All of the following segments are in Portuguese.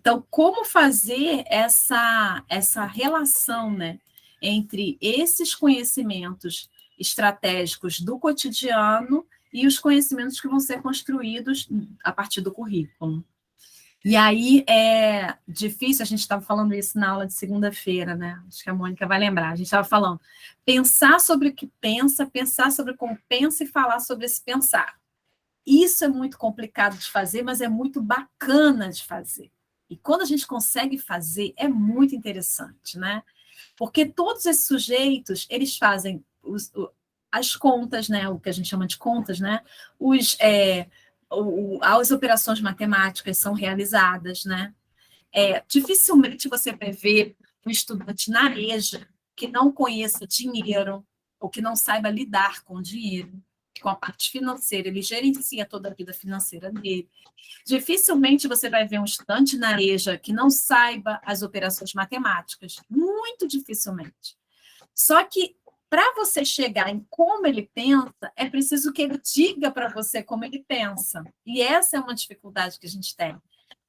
Então, como fazer essa relação, né, entre esses conhecimentos estratégicos do cotidiano e os conhecimentos que vão ser construídos a partir do currículo. E aí é difícil, a gente estava falando isso na aula de segunda-feira, né? Acho que a Mônica vai lembrar. A gente estava falando, pensar sobre o que pensa, pensar sobre como pensa e falar sobre esse pensar. Isso é muito complicado de fazer, mas é muito bacana de fazer. E quando a gente consegue fazer, é muito interessante, né? Porque todos esses sujeitos, eles fazem as contas, né? O que a gente chama de contas, né? As operações matemáticas são realizadas, né? Dificilmente você vai ver um estudante na EJA que não conheça dinheiro ou que não saiba lidar com dinheiro, com a parte financeira, ele gerencia toda a vida financeira dele. Dificilmente você vai ver um estudante na EJA que não saiba as operações matemáticas, muito dificilmente. Só que para você chegar em como ele pensa, é preciso que ele diga para você como ele pensa. E essa é uma dificuldade que a gente tem,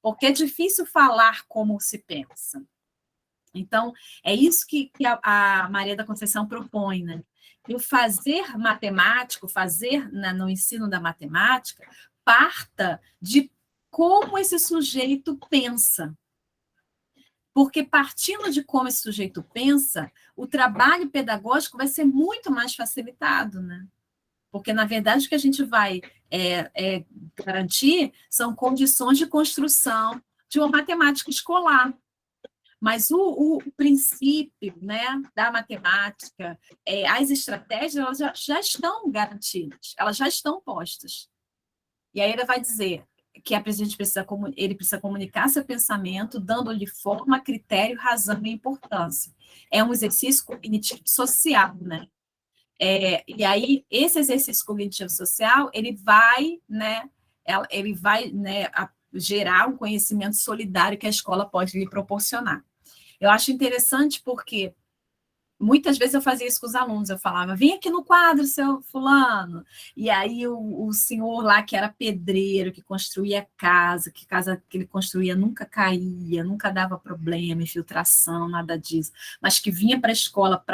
porque é difícil falar como se pensa. Então, é isso que a Maria da Conceição propõe, né? E o fazer matemático, no ensino da matemática, parta de como esse sujeito pensa. Porque partindo de como esse sujeito pensa, o trabalho pedagógico vai ser muito mais facilitado, né? Porque, na verdade, o que a gente vai garantir são condições de construção de uma matemática escolar. Mas o princípio, né, da matemática, as estratégias, elas já estão garantidas, elas já estão postas. E aí ele vai dizer que ele precisa comunicar seu pensamento, dando-lhe forma, critério, razão e importância. É um exercício cognitivo social, né? E aí, esse exercício cognitivo social, ele vai, né, gerar um conhecimento solidário que a escola pode lhe proporcionar. Eu acho interessante porque muitas vezes eu fazia isso com os alunos, eu falava, vem aqui no quadro, seu fulano. E aí o senhor lá, que era pedreiro, que construía casa que ele construía nunca caía, nunca dava problema, infiltração, nada disso, mas que vinha para a escola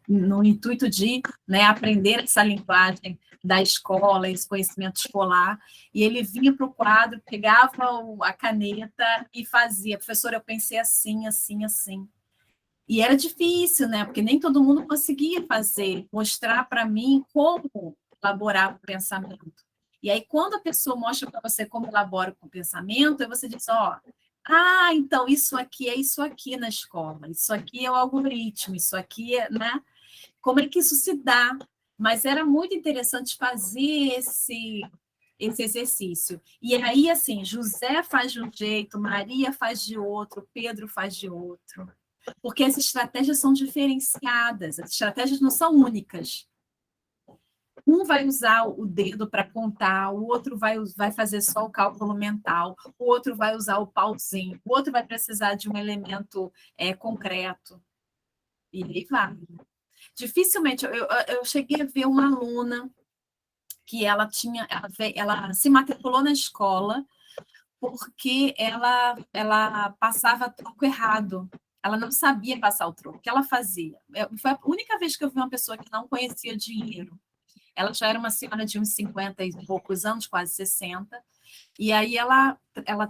no intuito de, né, aprender essa linguagem da escola, esse conhecimento escolar, e ele vinha para o quadro, pegava a caneta e fazia, professor, eu pensei assim, assim, assim. E era difícil, né? Porque nem todo mundo conseguia mostrar para mim como elaborar o pensamento. E aí, quando a pessoa mostra para você como elabora o pensamento, aí você diz, então isso aqui é isso aqui na escola, isso aqui é o algoritmo, isso aqui é, né? Como é que isso se dá? Mas era muito interessante fazer esse exercício. E aí, assim, José faz de um jeito, Maria faz de outro, Pedro faz de outro. Porque as estratégias são diferenciadas, as estratégias não são únicas. Um vai usar o dedo para contar, o outro vai fazer só o cálculo mental, o outro vai usar o pauzinho, o outro vai precisar de um elemento concreto. E aí vai. Dificilmente, eu cheguei a ver uma aluna que ela se matriculou na escola porque ela passava troco errado. Ela não sabia passar o troco. O que ela fazia? Foi a única vez que eu vi uma pessoa que não conhecia dinheiro. Ela já era uma senhora de uns 50 e poucos anos, quase 60, e aí ela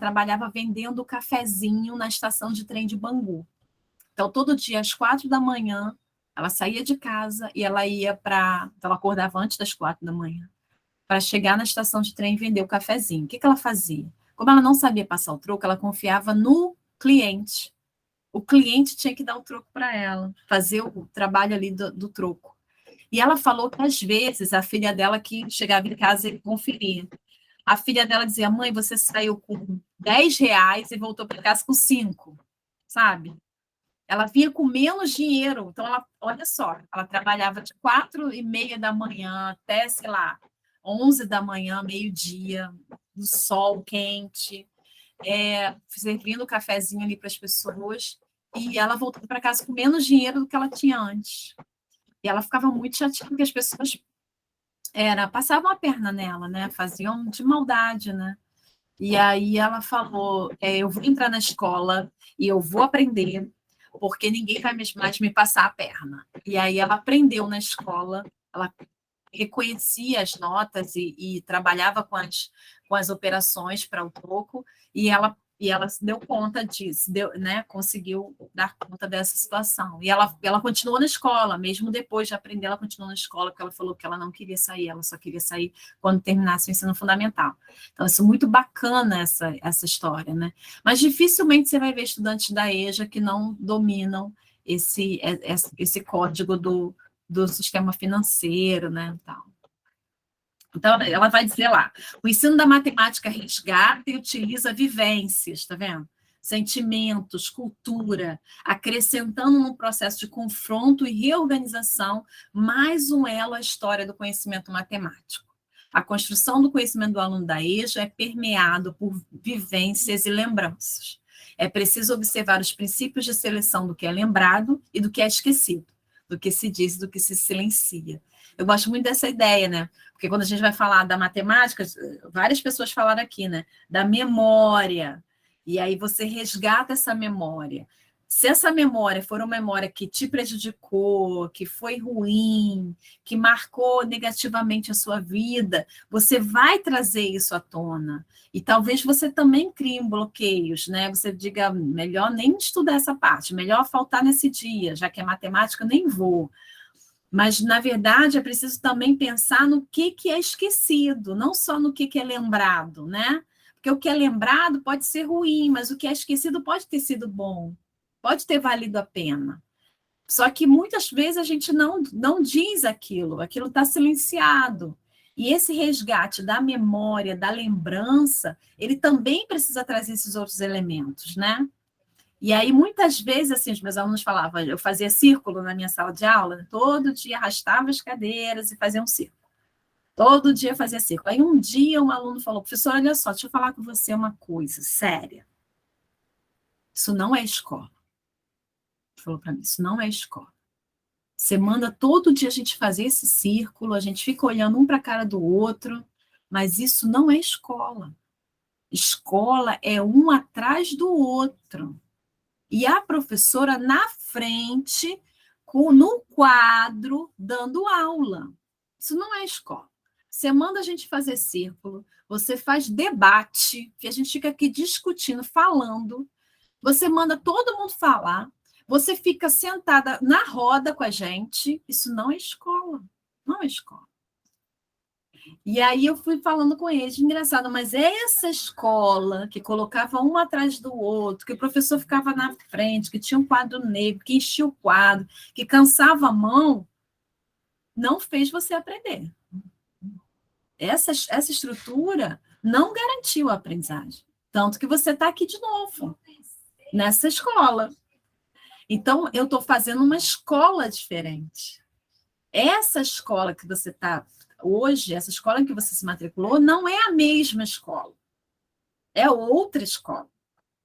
trabalhava vendendo cafezinho na estação de trem de Bangu. Então, todo dia, às 4 da manhã, ela saía de casa e ela ia para... Então, ela acordava antes das 4 da manhã, para chegar na estação de trem e vender o cafezinho. O que ela fazia? Como ela não sabia passar o troco, ela confiava no cliente. O cliente tinha que dar o troco para ela, fazer o trabalho ali do troco. E ela falou que, às vezes, a filha dela que chegava em casa e conferia. A filha dela dizia, mãe, você saiu com R$ 10 e voltou para casa com 5, sabe? Ela vinha com menos dinheiro. Então, olha só, ela trabalhava de 4h30 da manhã até, sei lá, 11 da manhã, meio-dia, no sol quente, servindo o cafezinho ali para as pessoas, e ela voltou para casa com menos dinheiro do que ela tinha antes. E ela ficava muito chateada, porque as pessoas passavam a perna nela, né? Faziam de maldade, né? E aí ela falou, eu vou entrar na escola e eu vou aprender, porque ninguém vai mais me passar a perna. E aí ela aprendeu na escola, ela reconhecia as notas e trabalhava com as operações para o troco, e ela se deu conta disso, né, conseguiu dar conta dessa situação. E ela continuou na escola, mesmo depois de aprender, ela continuou na escola, porque ela falou que ela não queria sair, ela só queria sair quando terminasse o ensino fundamental. Então, isso é muito bacana, essa história, né? Mas dificilmente você vai ver estudantes da EJA que não dominam esse código do sistema financeiro, né? Então, ela vai dizer lá, o ensino da matemática resgata e utiliza vivências, tá vendo? Sentimentos, cultura, acrescentando no processo de confronto e reorganização mais um elo à história do conhecimento matemático. A construção do conhecimento do aluno da EJA é permeado por vivências e lembranças. É preciso observar os princípios de seleção do que é lembrado e do que é esquecido, do que se diz e do que se silencia. Eu gosto muito dessa ideia, né? Porque quando a gente vai falar da matemática, várias pessoas falaram aqui, né? Da memória. E aí você resgata essa memória. Se essa memória for uma memória que te prejudicou, que foi ruim, que marcou negativamente a sua vida, você vai trazer isso à tona. E talvez você também crie bloqueios, né? Você diga, melhor nem estudar essa parte, melhor faltar nesse dia, já que é matemática, nem vou. Mas, na verdade, é preciso também pensar no que é esquecido, não só no que é lembrado, né? Porque o que é lembrado pode ser ruim, mas o que é esquecido pode ter sido bom, pode ter valido a pena. Só que muitas vezes a gente não diz aquilo está silenciado. E esse resgate da memória, da lembrança, ele também precisa trazer esses outros elementos, né? E aí, muitas vezes, assim, os meus alunos falavam, eu fazia círculo na minha sala de aula, todo dia arrastava as cadeiras e fazia um círculo. Todo dia fazia círculo. Aí, um dia, um aluno falou, professor, olha só, deixa eu falar com você uma coisa séria. Isso não é escola. Ele falou para mim, isso não é escola. Você manda todo dia a gente fazer esse círculo, a gente fica olhando um para a cara do outro, mas isso não é escola. Escola é um atrás do outro. E a professora na frente, no quadro, dando aula. Isso não é escola. Você manda a gente fazer círculo, você faz debate, que a gente fica aqui discutindo, falando, você manda todo mundo falar, você fica sentada na roda com a gente. Isso não é escola. Não é escola. E aí eu fui falando com eles, engraçado, mas essa escola que colocava um atrás do outro, que o professor ficava na frente, que tinha um quadro negro, que enchia o quadro, que cansava a mão, não fez você aprender. Essa estrutura não garantiu a aprendizagem. Tanto que você está aqui de novo, nessa escola. Então, eu estou fazendo uma escola diferente. Essa escola que você está hoje, essa escola em que você se matriculou, não é a mesma escola. É outra escola.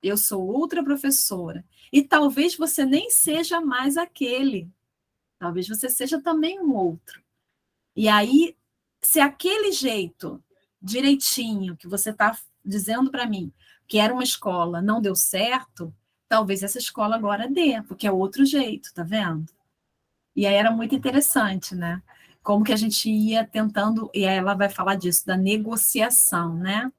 Eu sou outra professora. E talvez você nem seja mais aquele. Talvez você seja também um outro. E aí, se aquele jeito direitinho que você está dizendo para mim, que era uma escola, não deu certo, talvez essa escola agora dê, porque é outro jeito, tá vendo? E aí era muito interessante, né? Como que a gente ia tentando, e aí ela vai falar disso, da negociação, né?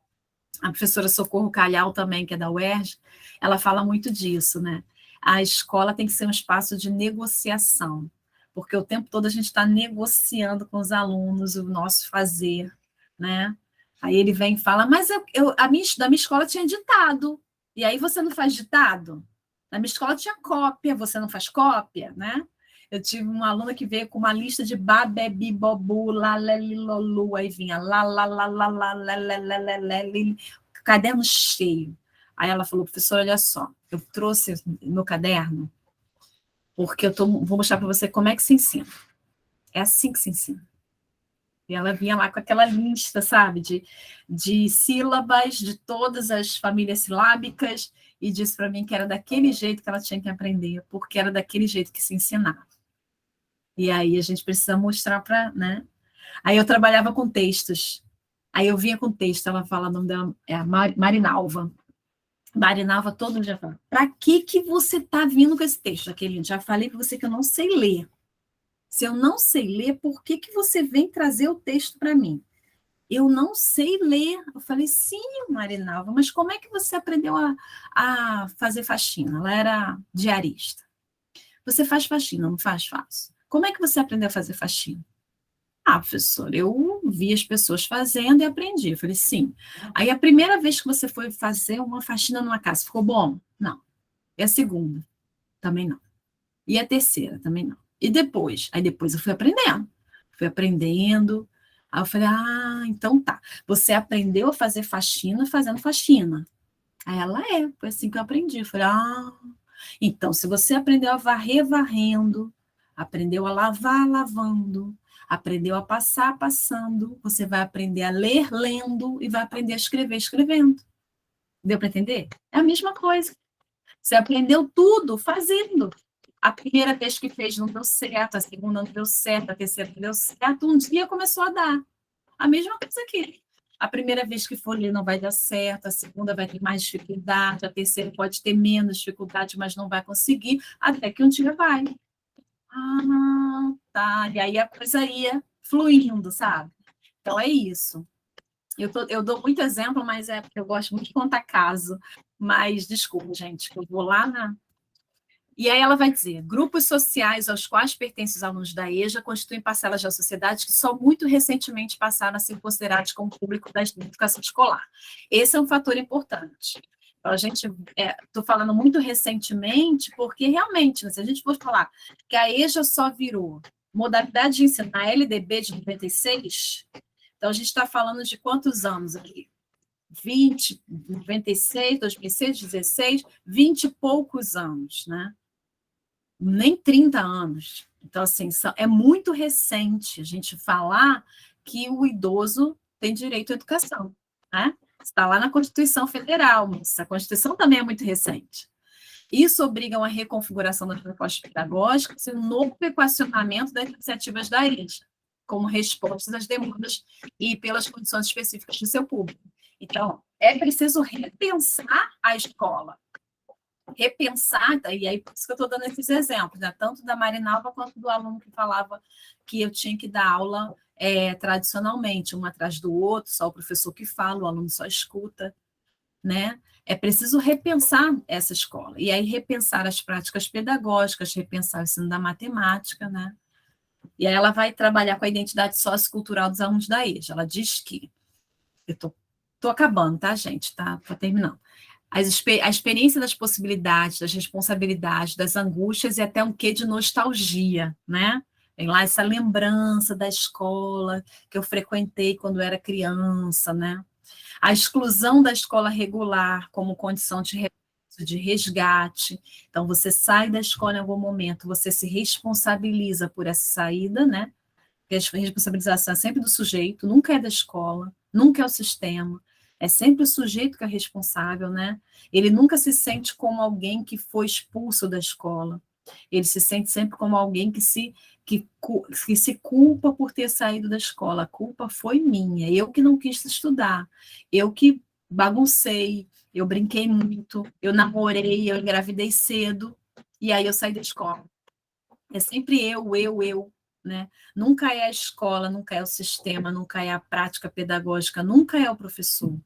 A professora Socorro Calhau também, que é da UERJ, ela fala muito disso, né? A escola tem que ser um espaço de negociação, porque o tempo todo a gente está negociando com os alunos o nosso fazer, né? Aí ele vem e fala, mas da minha escola tinha ditado, e aí você não faz ditado? Na minha escola tinha cópia, você não faz cópia, né? Eu tive uma aluna que veio com uma lista de babebi, bobu, lalelilolu, aí vinha lá, lá, lá, lá, lá, lelelelelele, caderno cheio. Aí ela falou, professora, olha só, eu trouxe meu caderno porque vou mostrar para você como é que se ensina. É assim que se ensina. E ela vinha lá com aquela lista, sabe, de sílabas de todas as famílias silábicas e disse para mim que era daquele jeito que ela tinha que aprender, porque era daquele jeito que se ensinava. E aí a gente precisa mostrar para, né? Aí eu trabalhava com textos. Aí eu vinha com o texto, ela fala, o nome dela é a Marinalva. Marinalva todo dia fala, para que você está vindo com esse texto, aquele? Já falei para você que eu não sei ler. Se eu não sei ler, por que você vem trazer o texto para mim? Eu não sei ler. Eu falei, sim, Marinalva, mas como é que você aprendeu a fazer faxina? Ela era diarista. Você faz faxina, não faz? Faço. Como é que você aprendeu a fazer faxina? Ah, professor, eu vi as pessoas fazendo e aprendi. Eu falei, sim. Aí a primeira vez que você foi fazer uma faxina numa casa, ficou bom? Não. E a segunda? Também não. E a terceira? Também não. E depois? Aí depois eu fui aprendendo. Fui aprendendo. Aí eu falei, ah, então tá. Você aprendeu a fazer faxina fazendo faxina. Aí ela foi assim que eu aprendi. Eu falei, ah, então se você aprendeu a varrer varrendo, aprendeu a lavar lavando, aprendeu a passar passando, você vai aprender a ler lendo e vai aprender a escrever escrevendo. Deu para entender? É a mesma coisa. Você aprendeu tudo fazendo. A primeira vez que fez não deu certo, a segunda não deu certo, a terceira não deu certo, um dia começou a dar. A mesma coisa aqui. A primeira vez que for ler não vai dar certo, a segunda vai ter mais dificuldade, a terceira pode ter menos dificuldade, mas não vai conseguir, até que um dia vai. Ah, tá. E aí a coisa ia fluindo, sabe? Então é isso. Eu dou muito exemplo, mas é porque eu gosto muito de contar caso. Mas desculpa, gente, que eu vou lá na. E aí ela vai dizer: grupos sociais aos quais pertencem os alunos da EJA constituem parcelas da sociedade que só muito recentemente passaram a ser considerados como público da educação escolar. Esse é um fator importante. Então, a gente, estou falando muito recentemente, porque realmente, se a gente for falar que a EJA só virou modalidade de ensino na LDB de 96, então a gente está falando de quantos anos aqui? 20, 96, 2006, 16, 20 e poucos anos, né? Nem 30 anos. Então, assim, é muito recente a gente falar que o idoso tem direito à educação, né? Está lá na Constituição Federal, mas a Constituição também é muito recente. Isso obriga a uma reconfiguração das propostas pedagógicas e um novo equacionamento das iniciativas da EJA, como respostas às demandas e pelas condições específicas do seu público. Então, é preciso repensar a escola, repensar, e aí por isso que eu estou dando esses exemplos, né? Tanto da Marinalva quanto do aluno que falava que eu tinha que dar aula tradicionalmente, um atrás do outro, só o professor que fala, o aluno só escuta, né? É preciso repensar essa escola, e aí repensar as práticas pedagógicas, repensar o ensino da matemática, né? E aí ela vai trabalhar com a identidade sociocultural dos alunos da EJA. Ela diz que, eu estou acabando, tá, gente? Tá terminando. A experiência das possibilidades, das responsabilidades, das angústias e até um quê de nostalgia, né? Tem lá essa lembrança da escola que eu frequentei quando era criança, né? A exclusão da escola regular como condição de resgate. Então, você sai da escola em algum momento, você se responsabiliza por essa saída, né? Porque a responsabilização é sempre do sujeito, nunca é da escola, nunca é o sistema. É sempre o sujeito que é responsável, né? Ele nunca se sente como alguém que foi expulso da escola. Ele se sente sempre como alguém que se culpa por ter saído da escola. A culpa foi minha, eu que não quis estudar, eu que baguncei, eu brinquei muito, eu namorei, eu engravidei cedo, e aí eu saí da escola. É sempre eu, né? Nunca é a escola, nunca é o sistema, nunca é a prática pedagógica, nunca é o professor.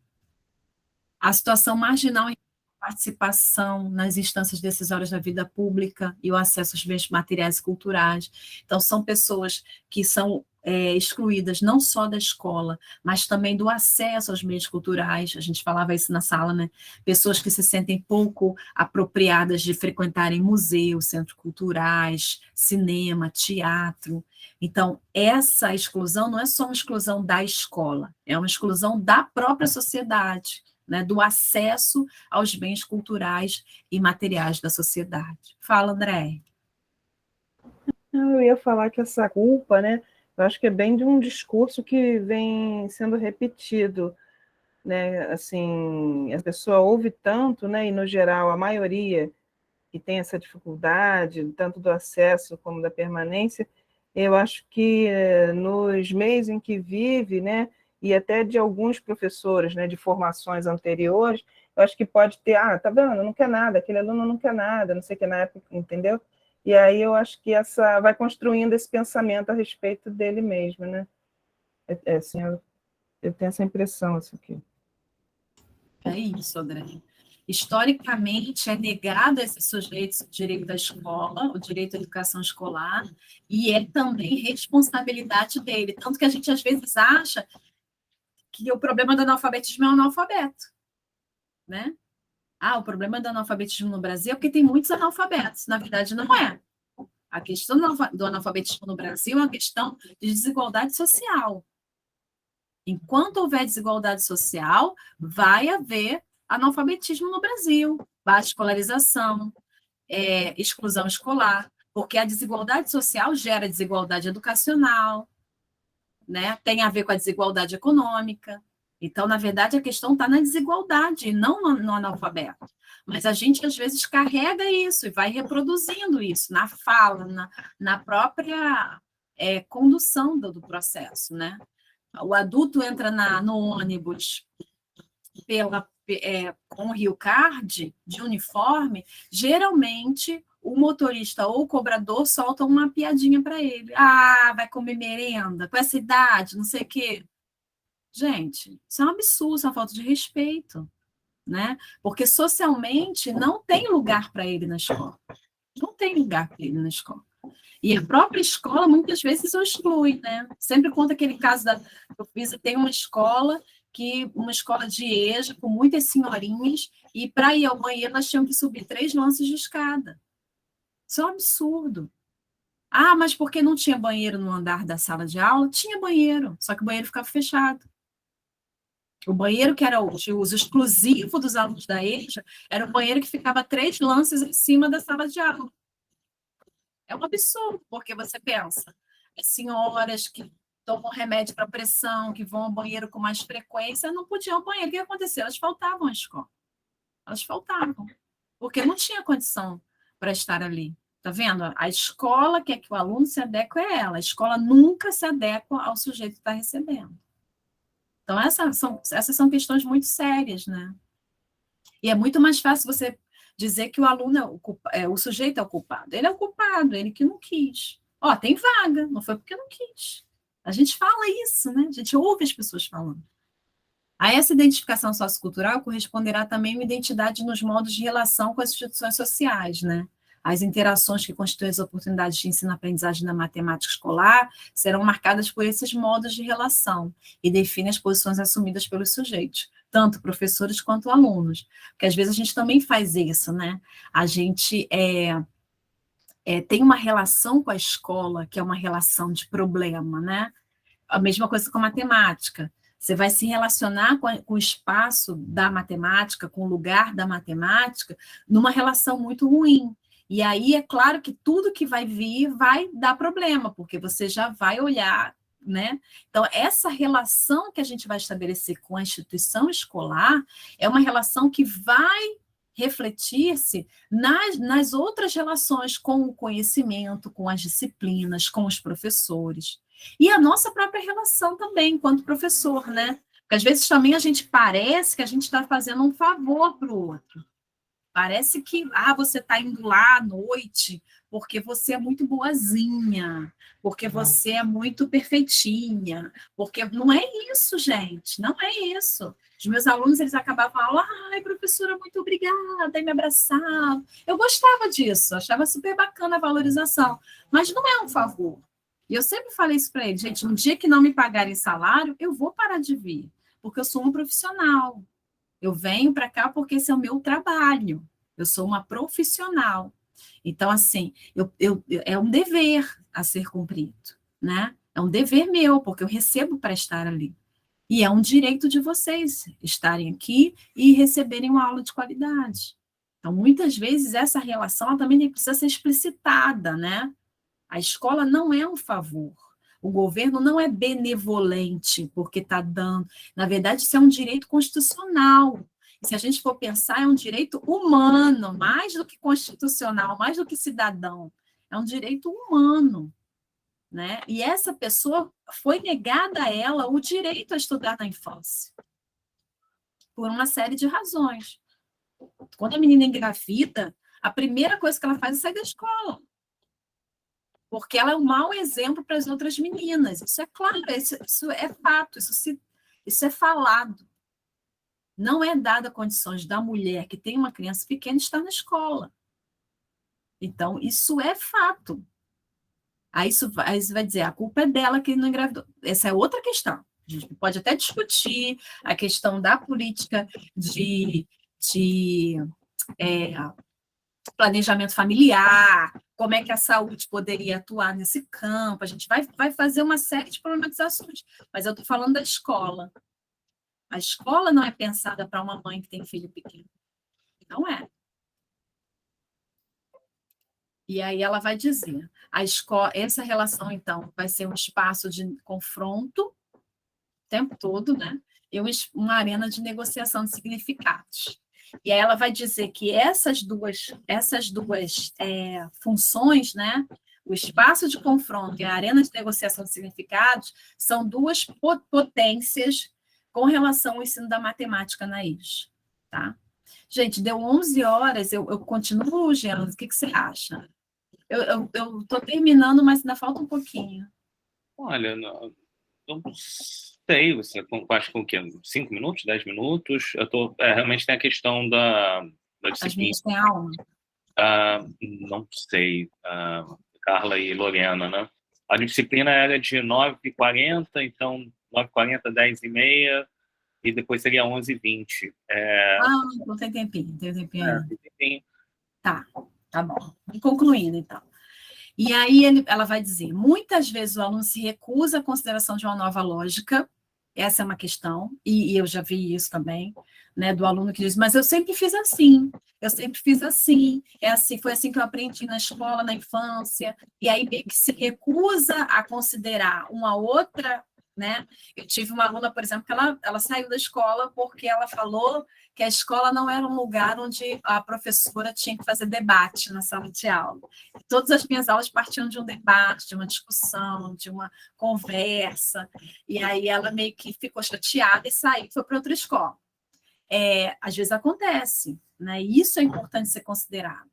A situação marginal é a participação nas instâncias decisórias da vida pública e o acesso aos bens materiais e culturais. Então, são pessoas que são excluídas não só da escola, mas também do acesso aos meios culturais. A gente falava isso na sala, né? Pessoas que se sentem pouco apropriadas de frequentarem museus, centros culturais, cinema, teatro. Então, essa exclusão não é só uma exclusão da escola, é uma exclusão da própria sociedade, né, do acesso aos bens culturais e materiais da sociedade. Fala, André. Eu ia falar que essa culpa, né, eu acho que é bem de um discurso que vem sendo repetido, né, assim, a pessoa ouve tanto, né, e no geral a maioria que tem essa dificuldade, tanto do acesso como da permanência, eu acho que nos meios em que vive, né, e até de alguns professores, né, de formações anteriores, eu acho que pode ter, tá vendo, não quer nada, aquele aluno não quer nada, não sei o que na época, entendeu? E aí eu acho que essa vai construindo esse pensamento a respeito dele mesmo, né? Assim, eu tenho essa impressão, isso aqui. É isso, André. Historicamente, é negado a esses sujeitos o direito à escola, o direito à educação escolar, e é também responsabilidade dele. Tanto que a gente, às vezes, acha que o problema do analfabetismo é o analfabeto, né? O problema do analfabetismo no Brasil é porque tem muitos analfabetos. Na verdade, não é. A questão do analfabetismo no Brasil é uma questão de desigualdade social. Enquanto houver desigualdade social, vai haver analfabetismo no Brasil, baixa escolarização, exclusão escolar, porque a desigualdade social gera desigualdade educacional, né? Tem a ver com a desigualdade econômica. Então, na verdade, a questão está na desigualdade, não no analfabeto. Mas a gente, às vezes, carrega isso e vai reproduzindo isso na fala, na própria condução do processo, né? O adulto entra no ônibus com o Rio Card, de uniforme, geralmente o motorista ou o cobrador solta uma piadinha para ele. Vai comer merenda, com essa idade, não sei o quê. Gente, isso é um absurdo, isso é uma falta de respeito, né? Porque socialmente não tem lugar para ele na escola. Não tem lugar para ele na escola. E a própria escola, muitas vezes, o exclui, né? Sempre conta aquele caso eu visitei uma escola de EJA, com muitas senhorinhas, e para ir ao banheiro elas tinham que subir 3 lances de escada. Isso é um absurdo. Mas por que não tinha banheiro no andar da sala de aula? Tinha banheiro, só que o banheiro ficava fechado. O banheiro que era de uso exclusivo dos alunos da EJA era o banheiro que ficava 3 lances em cima da sala de aula. É um absurdo, porque você pensa, senhoras que tomam remédio para pressão, que vão ao banheiro com mais frequência, não podiam ao banheiro. O que aconteceu? Elas faltavam à escola. Elas faltavam, porque não tinha condição para estar ali. Tá vendo? A escola quer que o aluno se adeque a ela. A escola nunca se adequa ao sujeito que está recebendo. Então, essas são questões muito sérias, né? E é muito mais fácil você dizer que o aluno o sujeito é o culpado. Ele é o culpado, ele que não quis. Tem vaga, não foi porque não quis. A gente fala isso, né? A gente ouve as pessoas falando. A essa identificação sociocultural corresponderá também uma identidade nos modos de relação com as instituições sociais, né? As interações que constituem as oportunidades de ensino-aprendizagem na matemática escolar serão marcadas por esses modos de relação e definem as posições assumidas pelos sujeitos, tanto professores quanto alunos. Porque às vezes a gente também faz isso, né? A gente tem uma relação com a escola, que é uma relação de problema, né? A mesma coisa com a matemática. Você vai se relacionar com o espaço da matemática, com o lugar da matemática, numa relação muito ruim. E aí é claro que tudo que vai vir vai dar problema, porque você já vai olhar, né? Então, essa relação que a gente vai estabelecer com a instituição escolar é uma relação que vai refletir-se nas outras relações com o conhecimento, com as disciplinas, com os professores. E a nossa própria relação também, enquanto professor, né? Porque às vezes também a gente parece que a gente está fazendo um favor para o outro. Parece que você está indo lá à noite porque você é muito boazinha, porque você é muito perfeitinha, porque não é isso, gente, não é isso. Os meus alunos, eles acabavam a aula, professora, muito obrigada, e me abraçavam. Eu gostava disso, achava super bacana a valorização, mas não é um favor. E eu sempre falei isso para eles, gente, um dia que não me pagarem salário, eu vou parar de vir, porque eu sou uma profissional. Eu venho para cá porque esse é o meu trabalho. Eu sou uma profissional. Então, assim, é um dever a ser cumprido, né? É um dever meu, porque eu recebo para estar ali. E é um direito de vocês estarem aqui e receberem uma aula de qualidade. Então, muitas vezes, essa relação também precisa ser explicitada, né? A escola não é um favor. O governo não é benevolente porque está dando. Na verdade, isso é um direito constitucional. E se a gente for pensar, é um direito humano, mais do que constitucional, mais do que cidadão. É um direito humano, né? E essa pessoa foi negada a ela o direito a estudar na infância, por uma série de razões. Quando a menina engravida, a primeira coisa que ela faz é sair da escola, porque ela é um mau exemplo para as outras meninas. Isso é claro, isso é fato, isso é falado. Não é dada condições da mulher que tem uma criança pequena estar na escola. Então, isso é fato. Aí você vai dizer, a culpa é dela que não engravidou. Essa é outra questão. A gente pode até discutir a questão da política de planejamento familiar, como é que a saúde poderia atuar nesse campo. A gente vai fazer uma série de problematizações. Mas eu estou falando da escola. A escola não é pensada para uma mãe que tem filho pequeno. Não é. E aí ela vai dizer, essa relação, então, vai ser um espaço de confronto o tempo todo, né? E uma arena de negociação de significados. E aí ela vai dizer que essas duas funções, né? O espaço de confronto e a arena de negociação de significados são duas potências com relação ao ensino da matemática na IES, tá? Gente, deu 11 horas, eu continuo, Gênesis, o que você acha? Eu estou terminando, mas ainda falta um pouquinho. Olha, não sei, você acho que o quê? 5 minutos, 10 minutos? Realmente tem a questão da disciplina. As meninas têm aula? Não sei, Carla e Lorena, né? A disciplina era de 9h40, então 9h40, 10h30, e depois seria 11h20. Não tem tempinho, tem tempinho ainda. Tem tempinho. Tá bom. Concluindo, então. E aí ela vai dizer, muitas vezes o aluno se recusa à consideração de uma nova lógica, essa é uma questão, e eu já vi isso também, né, do aluno que diz, mas eu sempre fiz assim, foi assim que eu aprendi na escola, na infância, e aí meio que se recusa a considerar uma outra, né? Eu tive uma aluna, por exemplo, que ela saiu da escola porque ela falou que a escola não era um lugar onde a professora tinha que fazer debate na sala de aula. Todas as minhas aulas partiam de um debate, de uma discussão, de uma conversa, e aí ela meio que ficou chateada e saiu, foi para outra escola. Às vezes acontece, né? E isso é importante ser considerado.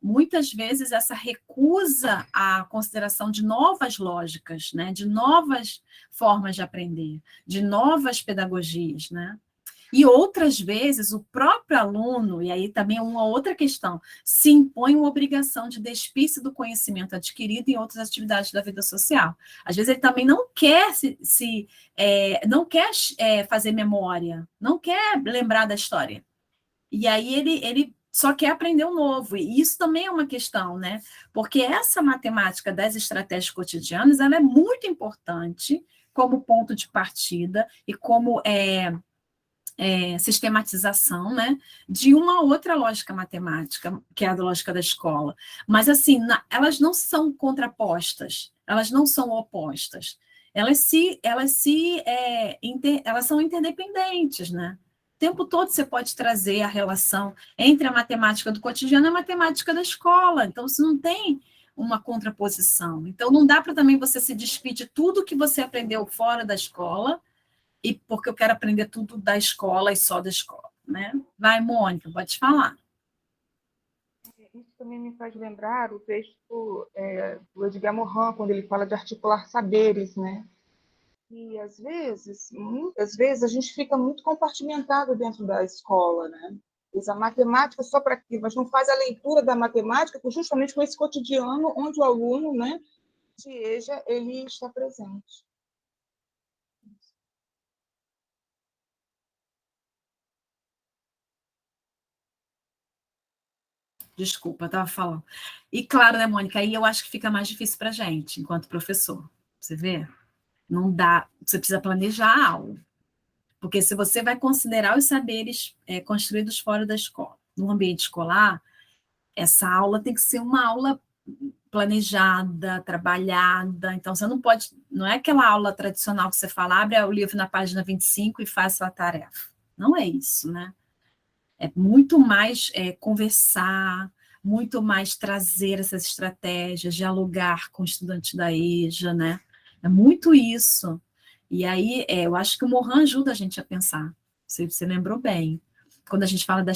Muitas vezes essa recusa à consideração de novas lógicas, né? De novas formas de aprender, de novas pedagogias, né? E outras vezes o próprio aluno, e aí também é uma outra questão, se impõe uma obrigação de despir-se do conhecimento adquirido em outras atividades da vida social. Às vezes ele também não quer não quer fazer memória, não quer lembrar da história. E aí ele só quer aprender o novo. E isso também é uma questão, né? Porque essa matemática das estratégias cotidianas, ela é muito importante como ponto de partida e como sistematização, né, de uma outra lógica matemática, que é a lógica da escola. Mas, assim, elas não são contrapostas, elas não são opostas. Elas são interdependentes, né? O tempo todo você pode trazer a relação entre a matemática do cotidiano e a matemática da escola. Então, você não tem uma contraposição. Então, não dá para também você se despir de tudo que você aprendeu fora da escola, e porque eu quero aprender tudo da escola e só da escola, né? Vai, Mônica, pode falar. Isso também me faz lembrar o texto do Edgar Morin, quando ele fala de articular saberes, né? E, às vezes, muitas vezes, a gente fica muito compartimentado dentro da escola, né? Usa a matemática só para aquilo, mas não faz a leitura da matemática justamente com esse cotidiano onde o aluno, né, de EJA, ele está presente. Desculpa, eu estava falando. E claro, né, Mônica, aí eu acho que fica mais difícil para a gente, enquanto professor. Você vê? Não dá, você precisa planejar a aula. Porque se você vai considerar os saberes construídos fora da escola, no ambiente escolar, essa aula tem que ser uma aula planejada, trabalhada. Então, você não é aquela aula tradicional que você fala, abre o livro na página 25 e faça a tarefa. Não é isso, né? É muito mais conversar, muito mais trazer essas estratégias, dialogar com estudantes da EJA, né? É muito isso. E aí, eu acho que o Morin ajuda a gente a pensar. Você lembrou bem. Quando a gente fala da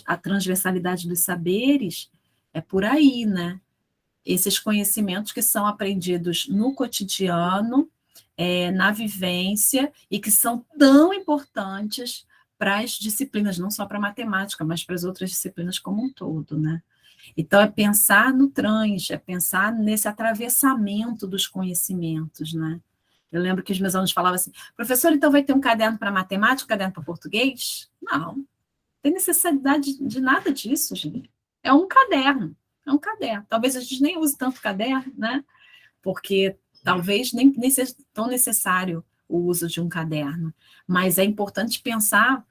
a transversalidade dos saberes, é por aí, né? Esses conhecimentos que são aprendidos no cotidiano, na vivência, e que são tão importantes para as disciplinas, não só para a matemática, mas para as outras disciplinas como um todo, né? Então, é pensar no trans, é pensar nesse atravessamento dos conhecimentos, né? Eu lembro que os meus alunos falavam assim, professor, então vai ter um caderno para matemática, um caderno para português? Não tem necessidade de nada disso, gente. É um caderno. Talvez a gente nem use tanto caderno, né? Porque talvez nem seja tão necessário o uso de um caderno. Mas é importante pensar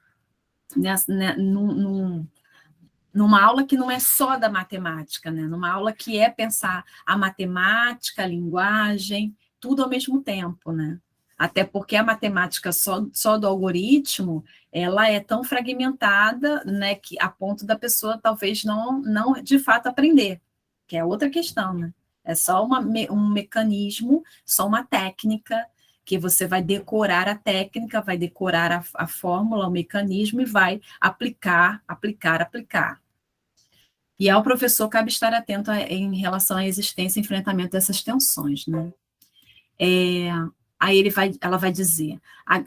numa aula que não é só da matemática, né? Numa aula que é pensar a matemática, a linguagem, tudo ao mesmo tempo, né? Até porque a matemática só do algoritmo, ela é tão fragmentada, né, que a ponto da pessoa talvez não de fato aprender, que é outra questão, né? É só um mecanismo, só uma técnica, que você vai decorar a técnica, vai decorar a fórmula, o mecanismo e vai aplicar. E ao professor cabe estar atento em relação à existência e enfrentamento dessas tensões, né? Aí ela vai dizer,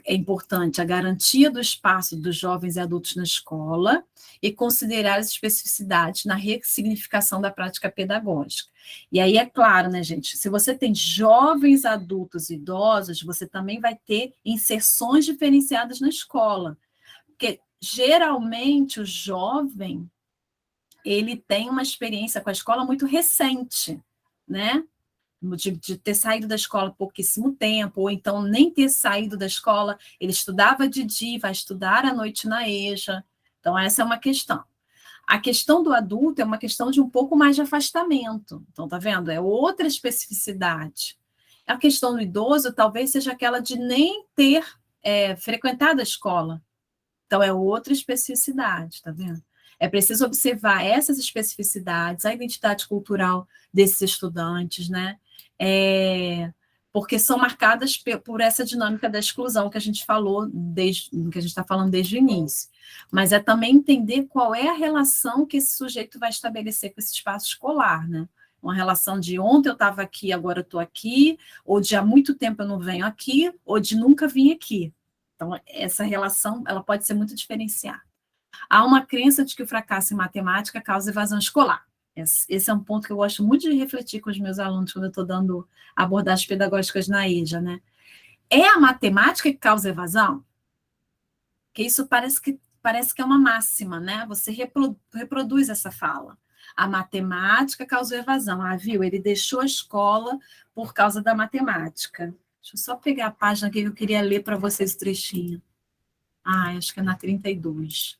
é importante a garantia do espaço dos jovens e adultos na escola e considerar as especificidades na ressignificação da prática pedagógica. E aí é claro, né, gente, se você tem jovens, adultos e idosos, você também vai ter inserções diferenciadas na escola, porque geralmente o jovem, ele tem uma experiência com a escola muito recente, né? De ter saído da escola há pouquíssimo tempo, ou então nem ter saído da escola, ele estudava de dia, vai estudar à noite na EJA. Então, essa é uma questão. A questão do adulto é uma questão de um pouco mais de afastamento. Então, tá vendo? É outra especificidade. A questão do idoso talvez seja aquela de nem ter frequentado a escola. Então, é outra especificidade, tá vendo? É preciso observar essas especificidades, a identidade cultural desses estudantes, né? Porque são marcadas por essa dinâmica da exclusão que a gente falou, que a gente está falando desde o início. Mas é também entender qual é a relação que esse sujeito vai estabelecer com esse espaço escolar, né? Uma relação de ontem eu estava aqui, agora eu estou aqui, ou de há muito tempo eu não venho aqui, ou de nunca vim aqui. Então, essa relação ela pode ser muito diferenciada. Há uma crença de que o fracasso em matemática causa evasão escolar. Esse é um ponto que eu gosto muito de refletir com os meus alunos quando eu estou dando abordagens pedagógicas na EJA, né? É a matemática que causa evasão? Porque isso parece que é uma máxima, né? Você reproduz essa fala. A matemática causou evasão. Ah, viu? Ele deixou a escola por causa da matemática. Deixa eu só pegar a página que eu queria ler para vocês o trechinho. Acho que é na 32.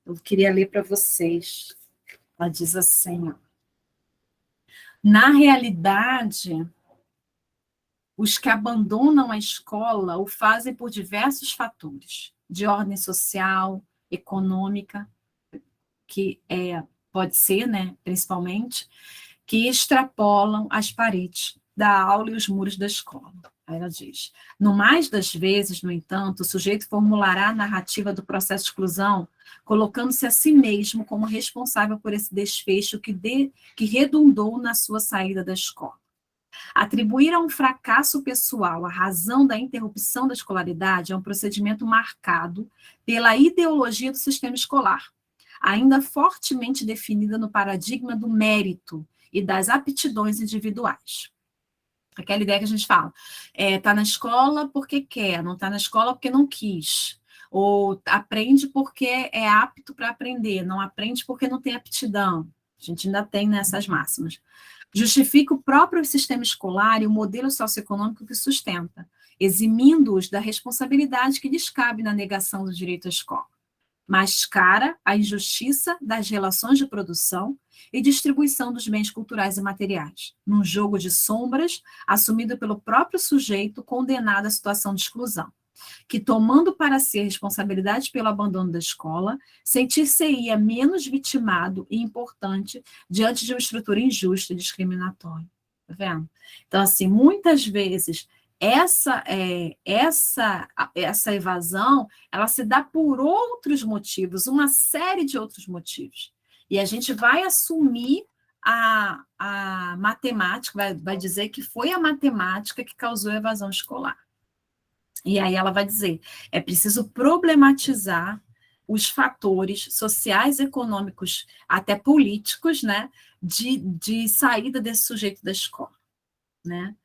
Eu queria ler para vocês. Ela diz assim, ó, na realidade, os que abandonam a escola o fazem por diversos fatores, de ordem social, econômica, que pode ser, né, principalmente, que extrapolam as paredes da aula e os muros da escola. Aí ela diz, no mais das vezes, no entanto, o sujeito formulará a narrativa do processo de exclusão, colocando-se a si mesmo como responsável por esse desfecho que redundou na sua saída da escola. Atribuir a um fracasso pessoal a razão da interrupção da escolaridade é um procedimento marcado pela ideologia do sistema escolar, ainda fortemente definida no paradigma do mérito e das aptidões individuais. Aquela ideia que a gente fala, está na escola porque quer, não está na escola porque não quis, ou aprende porque é apto para aprender, não aprende porque não tem aptidão. A gente ainda tem nessas máximas. Justifica o próprio sistema escolar e o modelo socioeconômico que sustenta, eximindo-os da responsabilidade que lhes cabe na negação do direito à escola. Mascara a injustiça das relações de produção e distribuição dos bens culturais e materiais, num jogo de sombras assumido pelo próprio sujeito condenado à situação de exclusão. que, tomando para si a responsabilidade pelo abandono da escola, sentir-se-ia menos vitimado e importante diante de uma estrutura injusta e discriminatória. Tá vendo? Então, assim, muitas vezes, essa evasão, ela se dá por outros motivos, uma série de outros motivos. E a gente vai assumir a matemática, vai dizer que foi a matemática que causou a evasão escolar. E aí ela vai dizer, é preciso problematizar os fatores sociais, econômicos, até políticos, né, de saída desse sujeito da escola, né?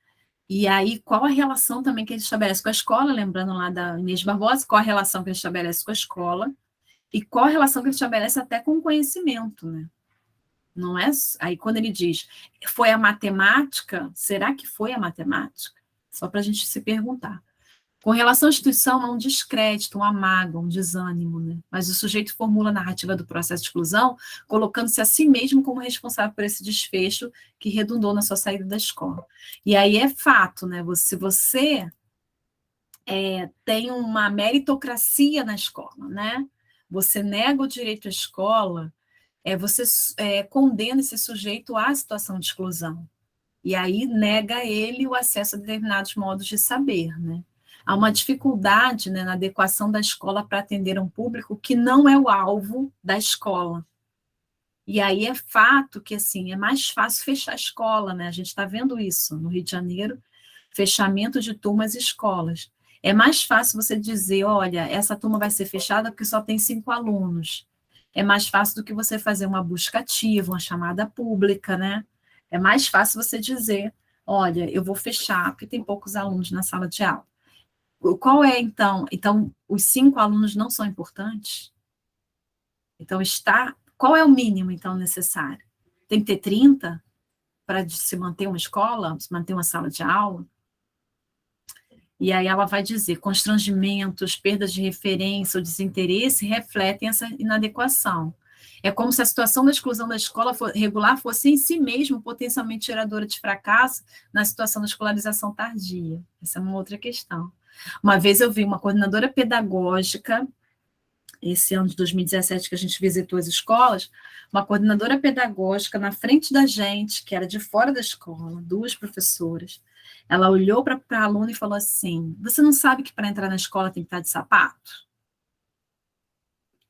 E aí, qual a relação também que ele estabelece com a escola, lembrando lá da Inês Barbosa, qual a relação que ele estabelece com a escola, e qual a relação que ele estabelece até com o conhecimento, né? Não é? Aí quando ele diz, foi a matemática, será que foi a matemática? Só para a gente se perguntar. Com relação à instituição, há um descrédito, uma mágoa, um desânimo, né? Mas o sujeito formula a narrativa do processo de exclusão, colocando-se a si mesmo como responsável por esse desfecho que redundou na sua saída da escola. E aí é fato, né? Se você tem uma meritocracia na escola, né? Você nega o direito à escola, você condena esse sujeito à situação de exclusão. E aí nega a ele o acesso a determinados modos de saber, né? Há uma dificuldade, né, na adequação da escola para atender um público que não é o alvo da escola. E aí é fato que, assim, é mais fácil fechar a escola, né? A gente está vendo isso no Rio de Janeiro, fechamento de turmas e escolas. É mais fácil você dizer, olha, essa turma vai ser fechada porque só tem 5 alunos. É mais fácil do que você fazer uma busca ativa, uma chamada pública, né? É mais fácil você dizer, olha, eu vou fechar porque tem poucos alunos na sala de aula. Qual é, então? Então, os 5 alunos não são importantes? Então, qual é o mínimo, então, necessário? Tem que ter 30 para se manter uma escola, se manter uma sala de aula? E aí ela vai dizer, constrangimentos, perdas de referência ou desinteresse refletem essa inadequação. É como se a situação da exclusão da escola regular fosse em si mesmo potencialmente geradora de fracasso na situação da escolarização tardia. Essa é uma outra questão. Uma vez eu vi uma coordenadora pedagógica, esse ano de 2017 que a gente visitou as escolas, uma coordenadora pedagógica na frente da gente, que era de fora da escola, 2 professoras. Ela olhou para a aluna e falou assim, você não sabe que para entrar na escola tem que estar de sapato?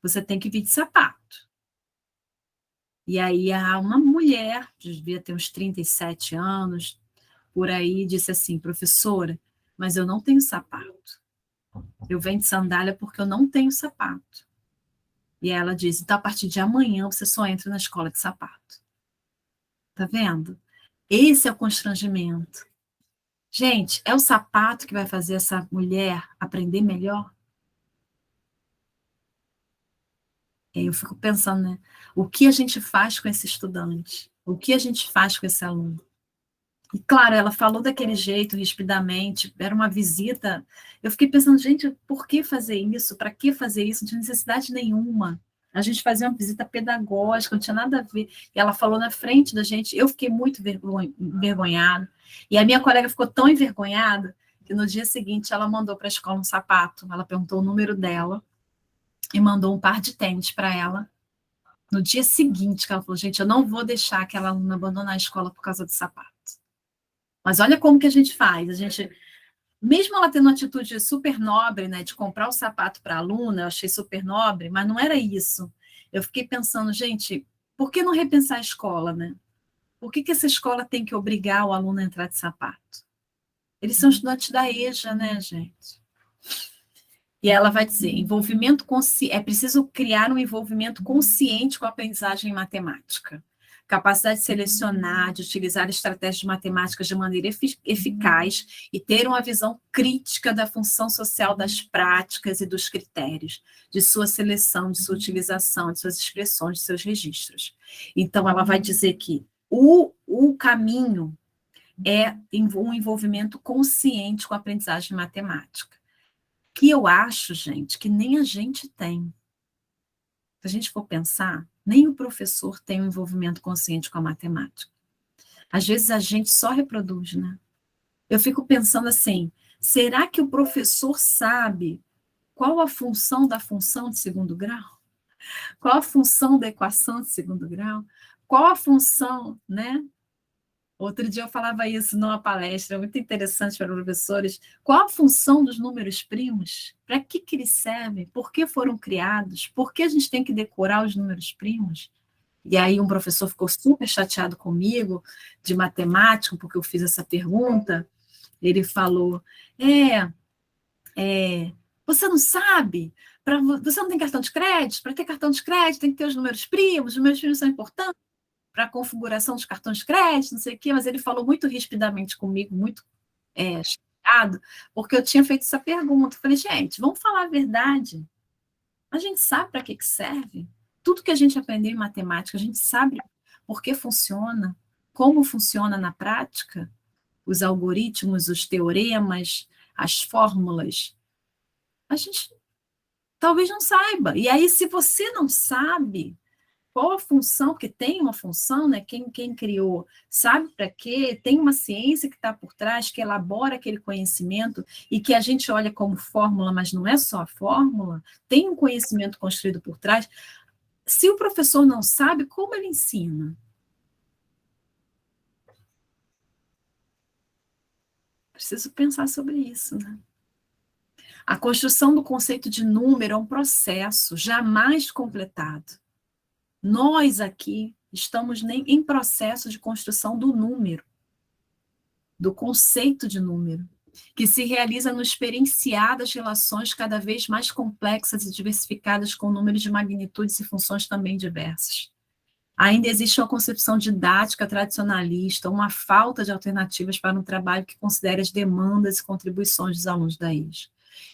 Você tem que vir de sapato. E aí uma mulher, devia ter uns 37 anos, por aí, disse assim, professora, mas eu não tenho sapato. Eu venho de sandália porque eu não tenho sapato. E ela diz, então a partir de amanhã você só entra na escola de sapato. Tá vendo? Esse é o constrangimento. Gente, é o sapato que vai fazer essa mulher aprender melhor? Eu fico pensando, né? O que a gente faz com esse estudante? O que a gente faz com esse aluno? E, claro, ela falou daquele jeito, rispidamente, era uma visita. Eu fiquei pensando, gente, por que fazer isso? Para que fazer isso? Não tinha necessidade nenhuma. A gente fazia uma visita pedagógica, não tinha nada a ver. E ela falou na frente da gente, eu fiquei muito envergonhada. E a minha colega ficou tão envergonhada que no dia seguinte ela mandou para a escola um sapato. Ela perguntou o número dela e mandou um par de tênis para ela. No dia seguinte, que ela falou, gente, eu não vou deixar aquela aluna abandonar a escola por causa do sapato. Mas olha como que a gente faz. A gente, mesmo ela tendo uma atitude super nobre, né, de comprar o sapato para a aluna, eu achei super nobre, mas não era isso. Eu fiquei pensando, gente, por que não repensar a escola, né? Por que essa escola tem que obrigar o aluno a entrar de sapato? Eles são estudantes da EJA, né, gente? E ela vai dizer, é preciso criar um envolvimento consciente com a aprendizagem em matemática. Capacidade de selecionar, de utilizar estratégias de matemáticas de maneira eficaz e ter uma visão crítica da função social das práticas e dos critérios, de sua seleção, de sua utilização, de suas expressões, de seus registros. Então, ela vai dizer que o caminho é um envolvimento consciente com a aprendizagem matemática, que eu acho, gente, que nem a gente tem. Se a gente for pensar, nem o professor tem um envolvimento consciente com a matemática. Às vezes a gente só reproduz, né? Eu fico pensando assim, Será que o professor sabe qual a função da função de segundo grau? Qual a função da equação de segundo grau? Qual a função, né? Outro dia eu falava isso numa palestra, muito interessante para professores. Qual a função dos números primos? Para que eles servem? Por que foram criados? Por que a gente tem que decorar os números primos? E aí um professor ficou super chateado comigo, de matemática, porque eu fiz essa pergunta. Ele falou, você não sabe? Você não tem cartão de crédito? Para ter cartão de crédito tem que ter os números primos são importantes para a configuração dos cartões de crédito, não sei o quê, mas ele falou muito rispidamente comigo, muito chateado, porque eu tinha feito essa pergunta. Eu falei, gente, vamos falar a verdade. A gente sabe para que serve. Tudo que a gente aprendeu em matemática, a gente sabe por que funciona, como funciona na prática, os algoritmos, os teoremas, as fórmulas. A gente talvez não saiba. E aí, se você não sabe qual a função, porque tem uma função, né? Quem criou sabe para quê, tem uma ciência que está por trás, que elabora aquele conhecimento e que a gente olha como fórmula, mas não é só a fórmula, tem um conhecimento construído por trás. Se o professor não sabe, como ele ensina? Preciso pensar sobre isso, né? A construção do conceito de número é um processo jamais completado. Nós aqui estamos em processo de construção do número, do conceito de número, que se realiza no experienciar das relações cada vez mais complexas e diversificadas com números de magnitudes e funções também diversas. Ainda existe uma concepção didática tradicionalista, uma falta de alternativas para um trabalho que considere as demandas e contribuições dos alunos da EJA.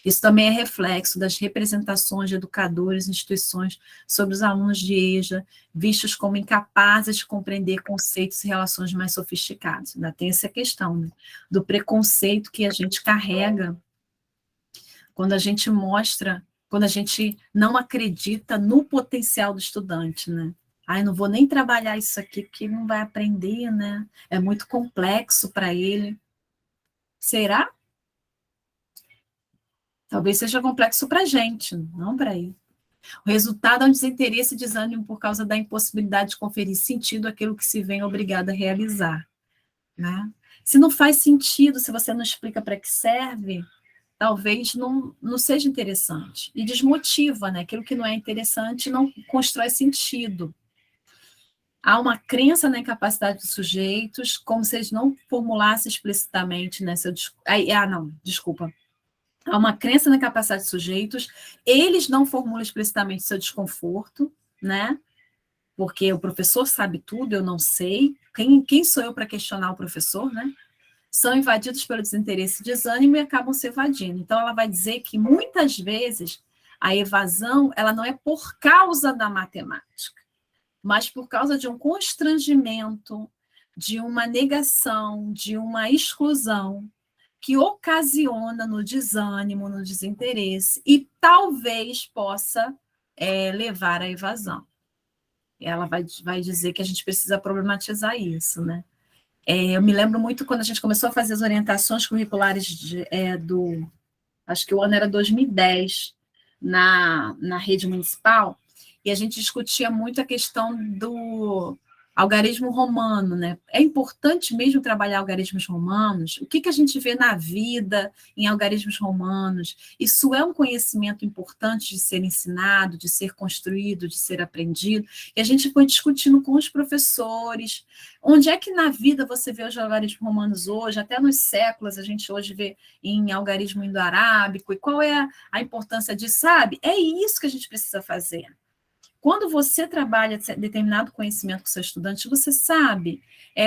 Isso também é reflexo das representações de educadores e instituições sobre os alunos de EJA, vistos como incapazes de compreender conceitos e relações mais sofisticados. Ainda tem essa questão, né, do preconceito que a gente carrega quando a gente mostra, quando a gente não acredita no potencial do estudante, né? Eu não vou nem trabalhar isso aqui, porque ele não vai aprender, né? É muito complexo para ele. Será? Talvez seja complexo para a gente, não para ele. O resultado é um desinteresse e desânimo por causa da impossibilidade de conferir sentido àquilo que se vem obrigado a realizar, né? Se não faz sentido, se você não explica para que serve, talvez não seja interessante. E desmotiva, né? Aquilo que não é interessante não constrói sentido. Há uma crença na incapacidade dos sujeitos, como se eles não formulassem explicitamente, né? Desculpa. Há uma crença na capacidade dos sujeitos, eles não formulam explicitamente seu desconforto, né? Porque o professor sabe tudo, eu não sei. Quem sou eu para questionar o professor, né? São invadidos pelo desinteresse e desânimo e acabam se evadindo. Então, ela vai dizer que, muitas vezes, a evasão ela não é por causa da matemática, mas por causa de um constrangimento, de uma negação, de uma exclusão, que ocasiona no desânimo, no desinteresse, e talvez possa levar à evasão. Ela vai dizer que a gente precisa problematizar isso, né? Eu me lembro muito quando a gente começou a fazer as orientações curriculares acho que o ano era 2010, na rede municipal, e a gente discutia muito a questão do algarismo romano, né? É importante mesmo trabalhar algarismos romanos? O que a gente vê na vida em algarismos romanos? Isso é um conhecimento importante de ser ensinado, de ser construído, de ser aprendido. E a gente foi discutindo com os professores. Onde é que na vida você vê os algarismos romanos hoje? Até nos séculos a gente hoje vê em algarismo indo-arábico. E qual é a importância disso? Sabe? É isso que a gente precisa fazer. Quando você trabalha determinado conhecimento com seu estudante, você sabe,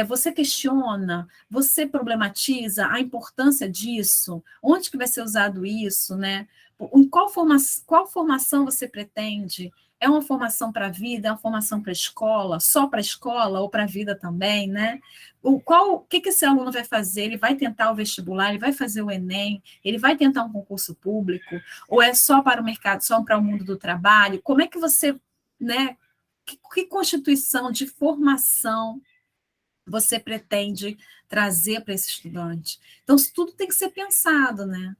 você questiona, você problematiza a importância disso, onde que vai ser usado isso, né? Qual formação você pretende? É uma formação para a vida, é uma formação para a escola, só para a escola ou para a vida também, né? O que esse aluno vai fazer? Ele vai tentar o vestibular, ele vai fazer o Enem, ele vai tentar um concurso público, ou é só para o mercado, só para o mundo do trabalho? Como é que você, né? Que constituição de formação você pretende trazer para esse estudante? Então, isso tudo tem que ser pensado, né?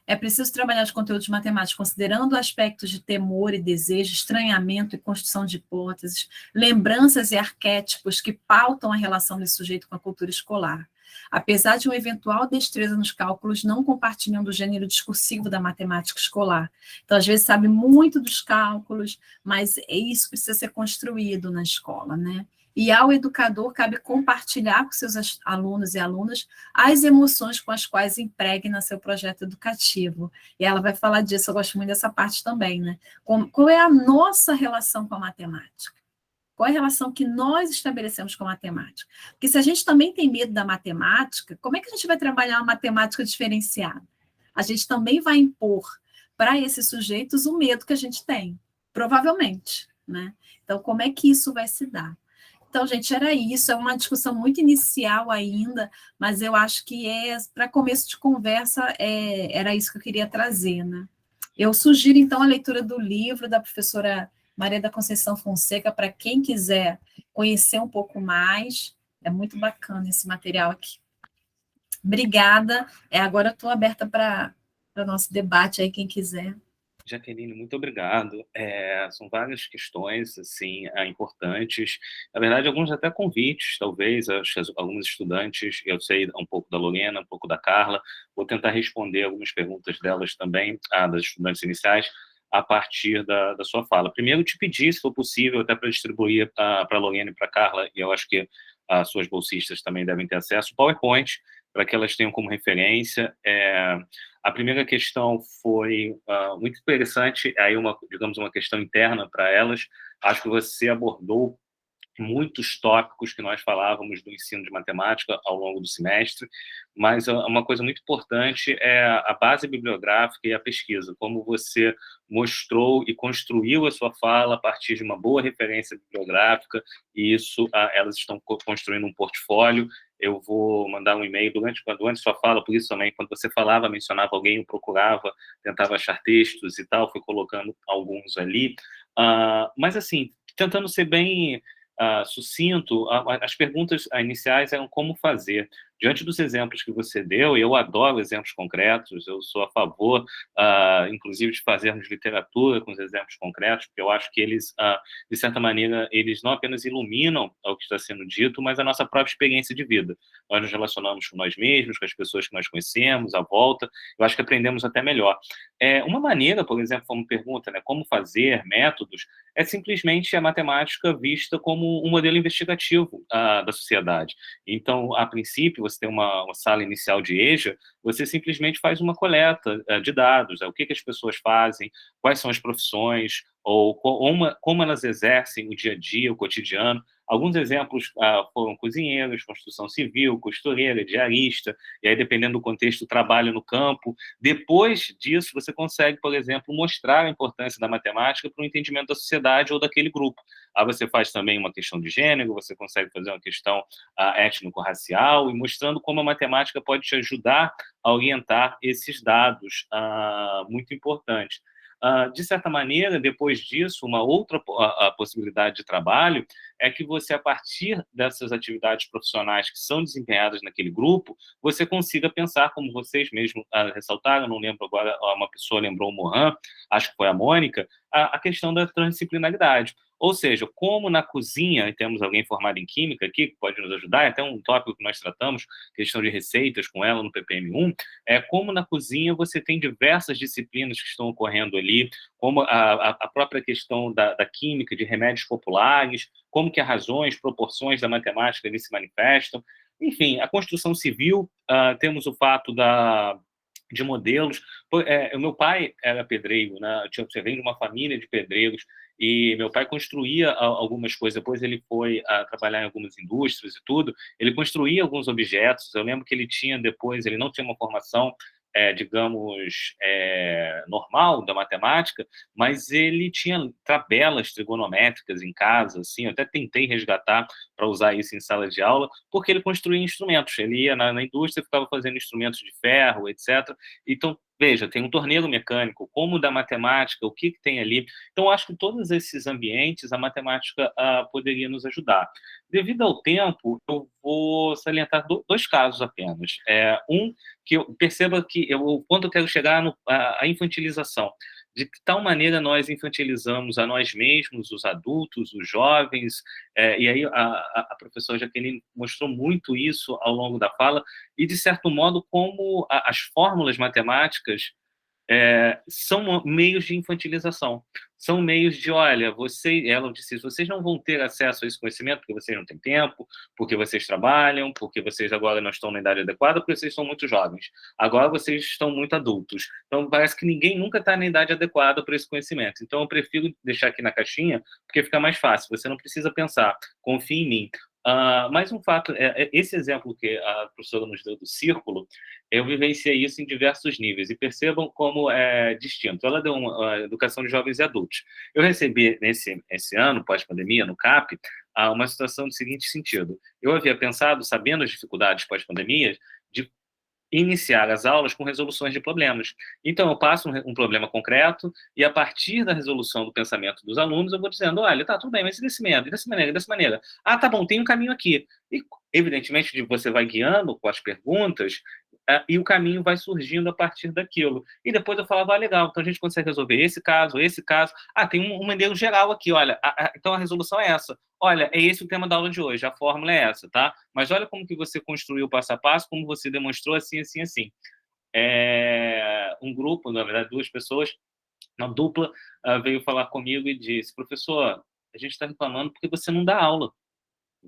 É preciso trabalhar os conteúdos matemáticos considerando aspectos de temor e desejo, estranhamento e construção de hipóteses, lembranças e arquétipos que pautam a relação desse sujeito com a cultura escolar. Apesar de uma eventual destreza nos cálculos, não compartilham do gênero discursivo da matemática escolar. Então, às vezes, sabe muito dos cálculos, mas isso precisa ser construído na escola, né? E ao educador cabe compartilhar com seus alunos e alunas as emoções com as quais impregna seu projeto educativo. E ela vai falar disso, eu gosto muito dessa parte também, né? Qual é a nossa relação com a matemática? Qual é a relação que nós estabelecemos com a matemática? Porque se a gente também tem medo da matemática, como é que a gente vai trabalhar uma matemática diferenciada? A gente também vai impor para esses sujeitos o medo que a gente tem, provavelmente, né? Então, como é que isso vai se dar? Então, gente, era isso, é uma discussão muito inicial ainda, mas eu acho que para começo de conversa, era isso que eu queria trazer, né? Eu sugiro, então, a leitura do livro da professora Maria da Conceição Fonseca, para quem quiser conhecer um pouco mais, é muito bacana esse material aqui. Obrigada, agora eu estou aberta para o nosso debate aí, quem quiser. Jaqueline, muito obrigado. São várias questões assim, importantes. Na verdade, alguns até convites, talvez, acho que alguns estudantes, eu sei um pouco da Lorena, um pouco da Carla, vou tentar responder algumas perguntas delas também, das estudantes iniciais, a partir da sua fala. Primeiro, te pedir, se for possível, até para distribuir para a Lorena e para a Carla, e eu acho que as suas bolsistas também devem ter acesso, PowerPoint, para que elas tenham como referência. A primeira questão foi muito interessante, aí digamos, uma questão interna para elas. Acho que você abordou muitos tópicos que nós falávamos do ensino de matemática ao longo do semestre, mas uma coisa muito importante é a base bibliográfica e a pesquisa, como você mostrou e construiu a sua fala a partir de uma boa referência bibliográfica, e isso elas estão construindo um portfólio. Eu vou mandar um e-mail durante sua fala, por isso também, quando você falava, mencionava alguém, eu procurava, tentava achar textos e tal, fui colocando alguns ali, mas assim, tentando ser bem sucinto, as perguntas iniciais eram como fazer. Diante dos exemplos que você deu, eu adoro exemplos concretos, eu sou a favor, inclusive, de fazermos literatura com os exemplos concretos, porque eu acho que eles, de certa maneira, eles não apenas iluminam o que está sendo dito, mas a nossa própria experiência de vida. Nós nos relacionamos com nós mesmos, com as pessoas que nós conhecemos, à volta, eu acho que aprendemos até melhor. Uma maneira, por exemplo, como pergunta, né, como fazer, métodos, é simplesmente a matemática vista como um modelo investigativo da sociedade. Então, a princípio, você tem uma sala inicial de EJA, você simplesmente faz uma coleta de dados, o que as pessoas fazem, quais são as profissões, ou como elas exercem o dia a dia, o cotidiano. Alguns exemplos foram cozinheiros, construção civil, costureira, diarista, e aí, dependendo do contexto, trabalho no campo. Depois disso, você consegue, por exemplo, mostrar a importância da matemática para o entendimento da sociedade ou daquele grupo. Aí você faz também uma questão de gênero, você consegue fazer uma questão étnico-racial, e mostrando como a matemática pode te ajudar a orientar esses dados muito importantes. De certa maneira, depois disso, uma outra possibilidade de trabalho é que você, a partir dessas atividades profissionais que são desempenhadas naquele grupo, você consiga pensar, como vocês mesmos ressaltaram, não lembro agora, uma pessoa lembrou o Mohan, acho que foi a Mônica, a questão da transdisciplinaridade. Ou seja, como na cozinha, e temos alguém formado em química aqui que pode nos ajudar, é até um tópico que nós tratamos, questão de receitas com ela no PPM1, como na cozinha você tem diversas disciplinas que estão ocorrendo ali, como a própria questão da química, de remédios populares, como que as razões, proporções da matemática ali se manifestam. Enfim, a construção civil, temos o fato de modelos. O meu pai era pedreiro, né? Você vem de uma família de pedreiros, e meu pai construía algumas coisas. Depois ele foi trabalhar em algumas indústrias e tudo, ele construía alguns objetos. Eu lembro que ele não tinha uma formação, digamos, normal da matemática, mas ele tinha tabelas trigonométricas em casa, assim, eu até tentei resgatar para usar isso em sala de aula, porque ele construía instrumentos, ele ia na indústria, ficava fazendo instrumentos de ferro, etc. Então, veja, tem um torneiro mecânico, como da matemática, o que tem ali. Então, acho que todos esses ambientes, a matemática poderia nos ajudar. Devido ao tempo, eu vou salientar dois casos apenas. Um, que eu perceba que o ponto eu quero chegar à infantilização. De que tal maneira nós infantilizamos a nós mesmos, os adultos, os jovens, e aí a professora Jaqueline mostrou muito isso ao longo da fala, e, de certo modo, como as fórmulas matemáticas são meios de infantilização. São meios de, olha, ela disse, vocês não vão ter acesso a esse conhecimento porque vocês não têm tempo, porque vocês trabalham, porque vocês agora não estão na idade adequada, porque vocês são muito jovens. Agora vocês estão muito adultos. Então, parece que ninguém nunca está na idade adequada para esse conhecimento. Então, eu prefiro deixar aqui na caixinha, porque fica mais fácil. Você não precisa pensar. Confie em mim. Mais um fato, esse exemplo que a professora nos deu do círculo, eu vivenciei isso em diversos níveis, e percebam como é distinto. Ela deu uma educação de jovens e adultos. Eu recebi, esse ano, pós-pandemia, no CAP, uma situação do seguinte sentido. Eu havia pensado, sabendo as dificuldades pós-pandemia, de iniciar as aulas com resoluções de problemas. Então, eu passo um problema concreto e, a partir da resolução do pensamento dos alunos, eu vou dizendo, olha, tá, tudo bem, mas e desse medo, e dessa maneira, e dessa maneira? Ah, tá bom, tem um caminho aqui. E, evidentemente, você vai guiando com as perguntas, e o caminho vai surgindo a partir daquilo. E depois eu falava, legal, então a gente consegue resolver esse caso. Tem um modelo geral aqui, olha, então a resolução é essa. Olha, é esse o tema da aula de hoje, a fórmula é essa, tá? Mas olha como que você construiu o passo a passo, como você demonstrou assim, assim, assim. Um grupo, na verdade, duas pessoas, uma dupla, veio falar comigo e disse, professor, a gente está reclamando porque você não dá aula.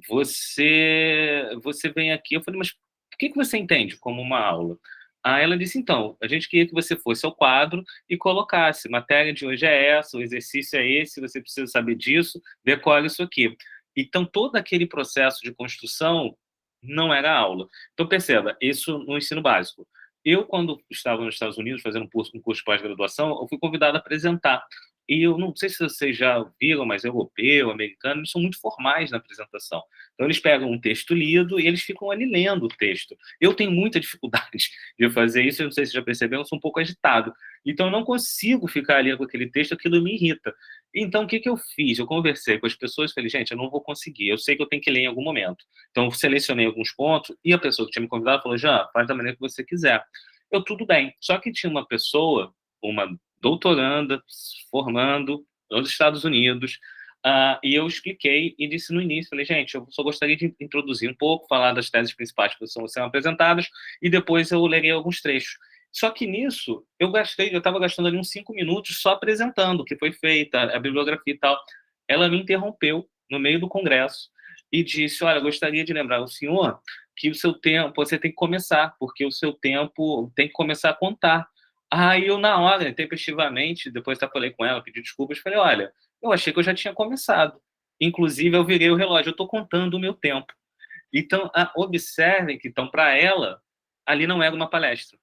Você vem aqui, eu falei, mas o que você entende como uma aula? Ela disse, então, a gente queria que você fosse ao quadro e colocasse, matéria de hoje é essa, o exercício é esse, você precisa saber disso, decore isso aqui. Então, todo aquele processo de construção não era aula. Então, perceba, isso no ensino básico. Eu, quando estava nos Estados Unidos fazendo um curso de pós-graduação, eu fui convidado a apresentar. E eu não sei se vocês já viram, mas europeu, americano, eles são muito formais na apresentação. Então, eles pegam um texto lido e eles ficam ali lendo o texto. Eu tenho muita dificuldade de fazer isso, eu não sei se já perceberam, eu sou um pouco agitado. Então, eu não consigo ficar ali com aquele texto, aquilo me irrita. Então, o que eu fiz? Eu conversei com as pessoas e falei, gente, eu não vou conseguir, eu sei que eu tenho que ler em algum momento. Então, eu selecionei alguns pontos e a pessoa que tinha me convidado falou, Jean, faz da maneira que você quiser. Tudo bem. Só que tinha uma pessoa, uma doutoranda, formando nos Estados Unidos, e eu expliquei e disse no início, falei, gente, eu só gostaria de introduzir um pouco, falar das teses principais que são apresentadas, e depois eu lerei alguns trechos. Só que nisso, eu estava gastando ali uns 5 minutos só apresentando o que foi feito, a bibliografia e tal. Ela me interrompeu no meio do congresso e disse, olha, gostaria de lembrar o senhor que o seu tempo, você tem que começar, porque o seu tempo tem que começar a contar. Aí eu, na hora, tempestivamente, depois eu falei com ela, pedi desculpas, falei, olha, eu achei que eu já tinha começado. Inclusive, eu virei o relógio, eu estou contando o meu tempo. Então, observem que, então, para ela, ali não era uma palestra.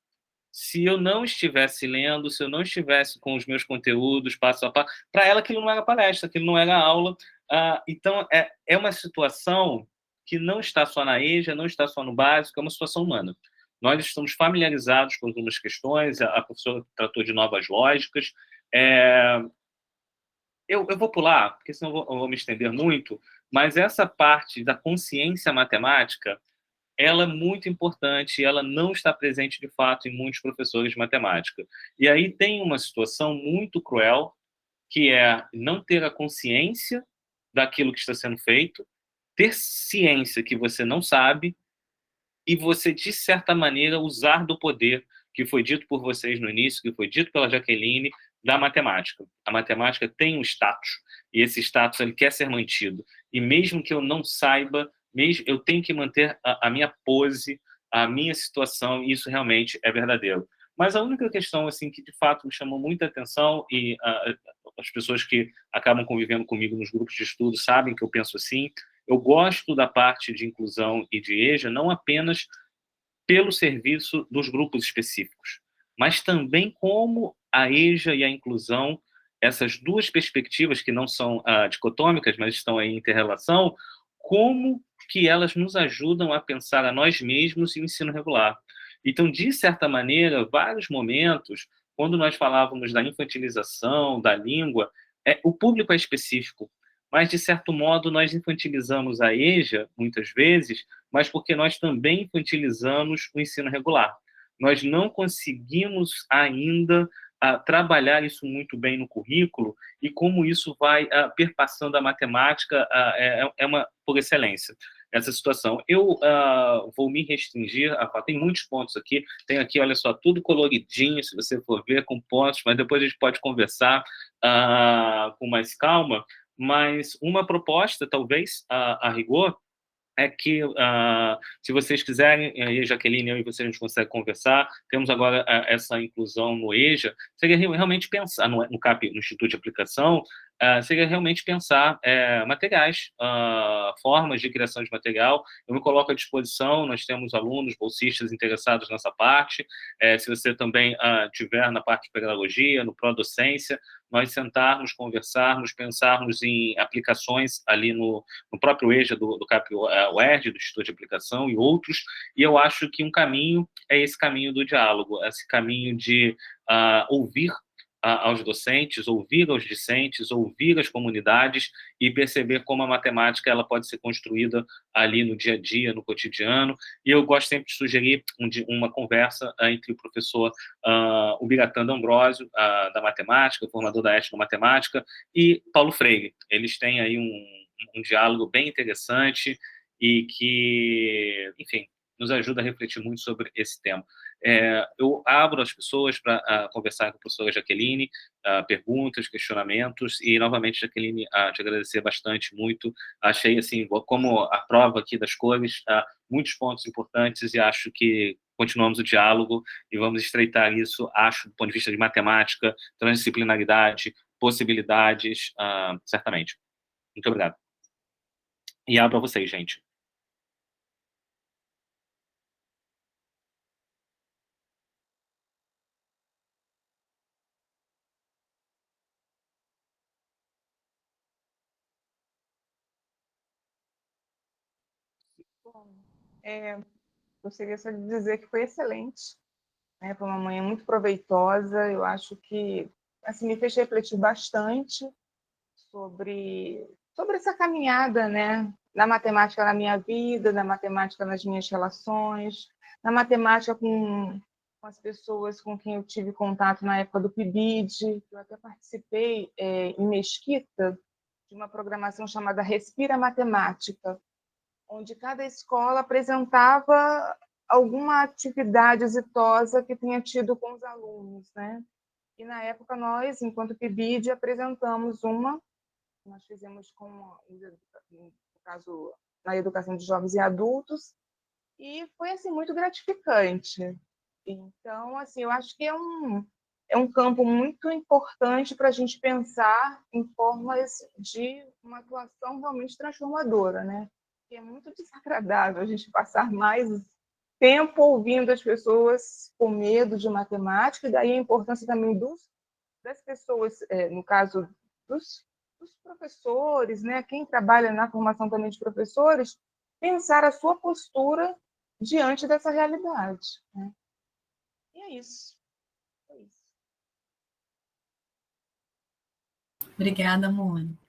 Se eu não estivesse lendo, se eu não estivesse com os meus conteúdos passo a passo, para ela aquilo não era palestra, aquilo não era aula. Então, é uma situação que não está só na EJA, não está só no básico, é uma situação humana. Nós estamos familiarizados com algumas questões, a professora tratou de novas lógicas. Eu vou pular, porque senão eu vou me estender muito, mas essa parte da consciência matemática, ela é muito importante, ela não está presente, de fato, em muitos professores de matemática. E aí tem uma situação muito cruel, que é não ter a consciência daquilo que está sendo feito, ter ciência que você não sabe, e você, de certa maneira, usar do poder que foi dito por vocês no início, que foi dito pela Jaqueline, da matemática. A matemática tem um status, e esse status ele quer ser mantido. E mesmo que eu não saiba, eu tenho que manter a minha pose, a minha situação, e isso realmente é verdadeiro. Mas a única questão assim que, de fato, me chamou muita atenção, e as pessoas que acabam convivendo comigo nos grupos de estudo sabem que eu penso assim, eu gosto da parte de inclusão e de EJA não apenas pelo serviço dos grupos específicos, mas também como a EJA e a inclusão, essas duas perspectivas que não são dicotômicas, mas estão aí em interrelação, como que elas nos ajudam a pensar a nós mesmos e o ensino regular. Então, de certa maneira, vários momentos, quando nós falávamos da infantilização, da língua, o público é específico, mas, de certo modo, nós infantilizamos a EJA, muitas vezes, mas porque nós também infantilizamos o ensino regular. Nós não conseguimos ainda trabalhar isso muito bem no currículo e como isso vai perpassando a matemática é uma por excelência essa situação. Eu vou me restringir a falar, tem muitos pontos aqui, tem aqui, olha só, tudo coloridinho, se você for ver, com pontos, mas depois a gente pode conversar com mais calma, mas uma proposta, talvez, a rigor, é que, se vocês quiserem, aí, Jaqueline, eu e você, a gente consegue conversar, temos agora essa inclusão no EJA, seria realmente pensar, no CAP, no Instituto de Aplicação, seria realmente pensar materiais, formas de criação de material. Eu me coloco à disposição, nós temos alunos, bolsistas interessados nessa parte, se você também tiver na parte de pedagogia, no pró-docência, nós sentarmos, conversarmos, pensarmos em aplicações ali no próprio EJA do CAP UERJ, do Instituto de Aplicação e outros, e eu acho que um caminho é esse caminho do diálogo, esse caminho de ouvir aos docentes, ouvir aos discentes, ouvir as comunidades e perceber como a matemática ela pode ser construída ali no dia a dia, no cotidiano. E eu gosto sempre de sugerir uma conversa entre o professor Ubiratã D'Ambrosio, da matemática, formador da étnico-matemática, e Paulo Freire. Eles têm aí um diálogo bem interessante e que, enfim, nos ajuda a refletir muito sobre esse tema. Eu abro as pessoas para conversar com a professora Jaqueline, perguntas, questionamentos, e, novamente, Jaqueline, te agradecer bastante, muito. Achei, assim, como a prova aqui das cores, muitos pontos importantes, e acho que continuamos o diálogo e vamos estreitar isso, acho, do ponto de vista de matemática, transdisciplinaridade, possibilidades, certamente. Muito obrigado. E abro a vocês, gente. Bom, gostaria só de dizer que foi excelente, né? Foi uma manhã muito proveitosa. Eu acho que assim, me fez refletir bastante sobre essa caminhada, né? Na matemática na minha vida, na matemática nas minhas relações, na matemática com as pessoas com quem eu tive contato na época do PIBID. Eu até participei em Mesquita de uma programação chamada Respira Matemática, onde cada escola apresentava alguma atividade exitosa que tenha tido com os alunos, né? E na época nós, enquanto PIBID, apresentamos uma, nós fizemos no caso, na educação de jovens e adultos, e foi assim muito gratificante. Então, assim, eu acho que é um campo muito importante para a gente pensar em formas de uma atuação realmente transformadora, né? Que é muito desagradável a gente passar mais tempo ouvindo as pessoas com medo de matemática, e daí a importância também das pessoas, no caso dos professores, né? Quem trabalha na formação também de professores, pensar a sua postura diante dessa realidade, né? E é isso. É isso. Obrigada, Mônica.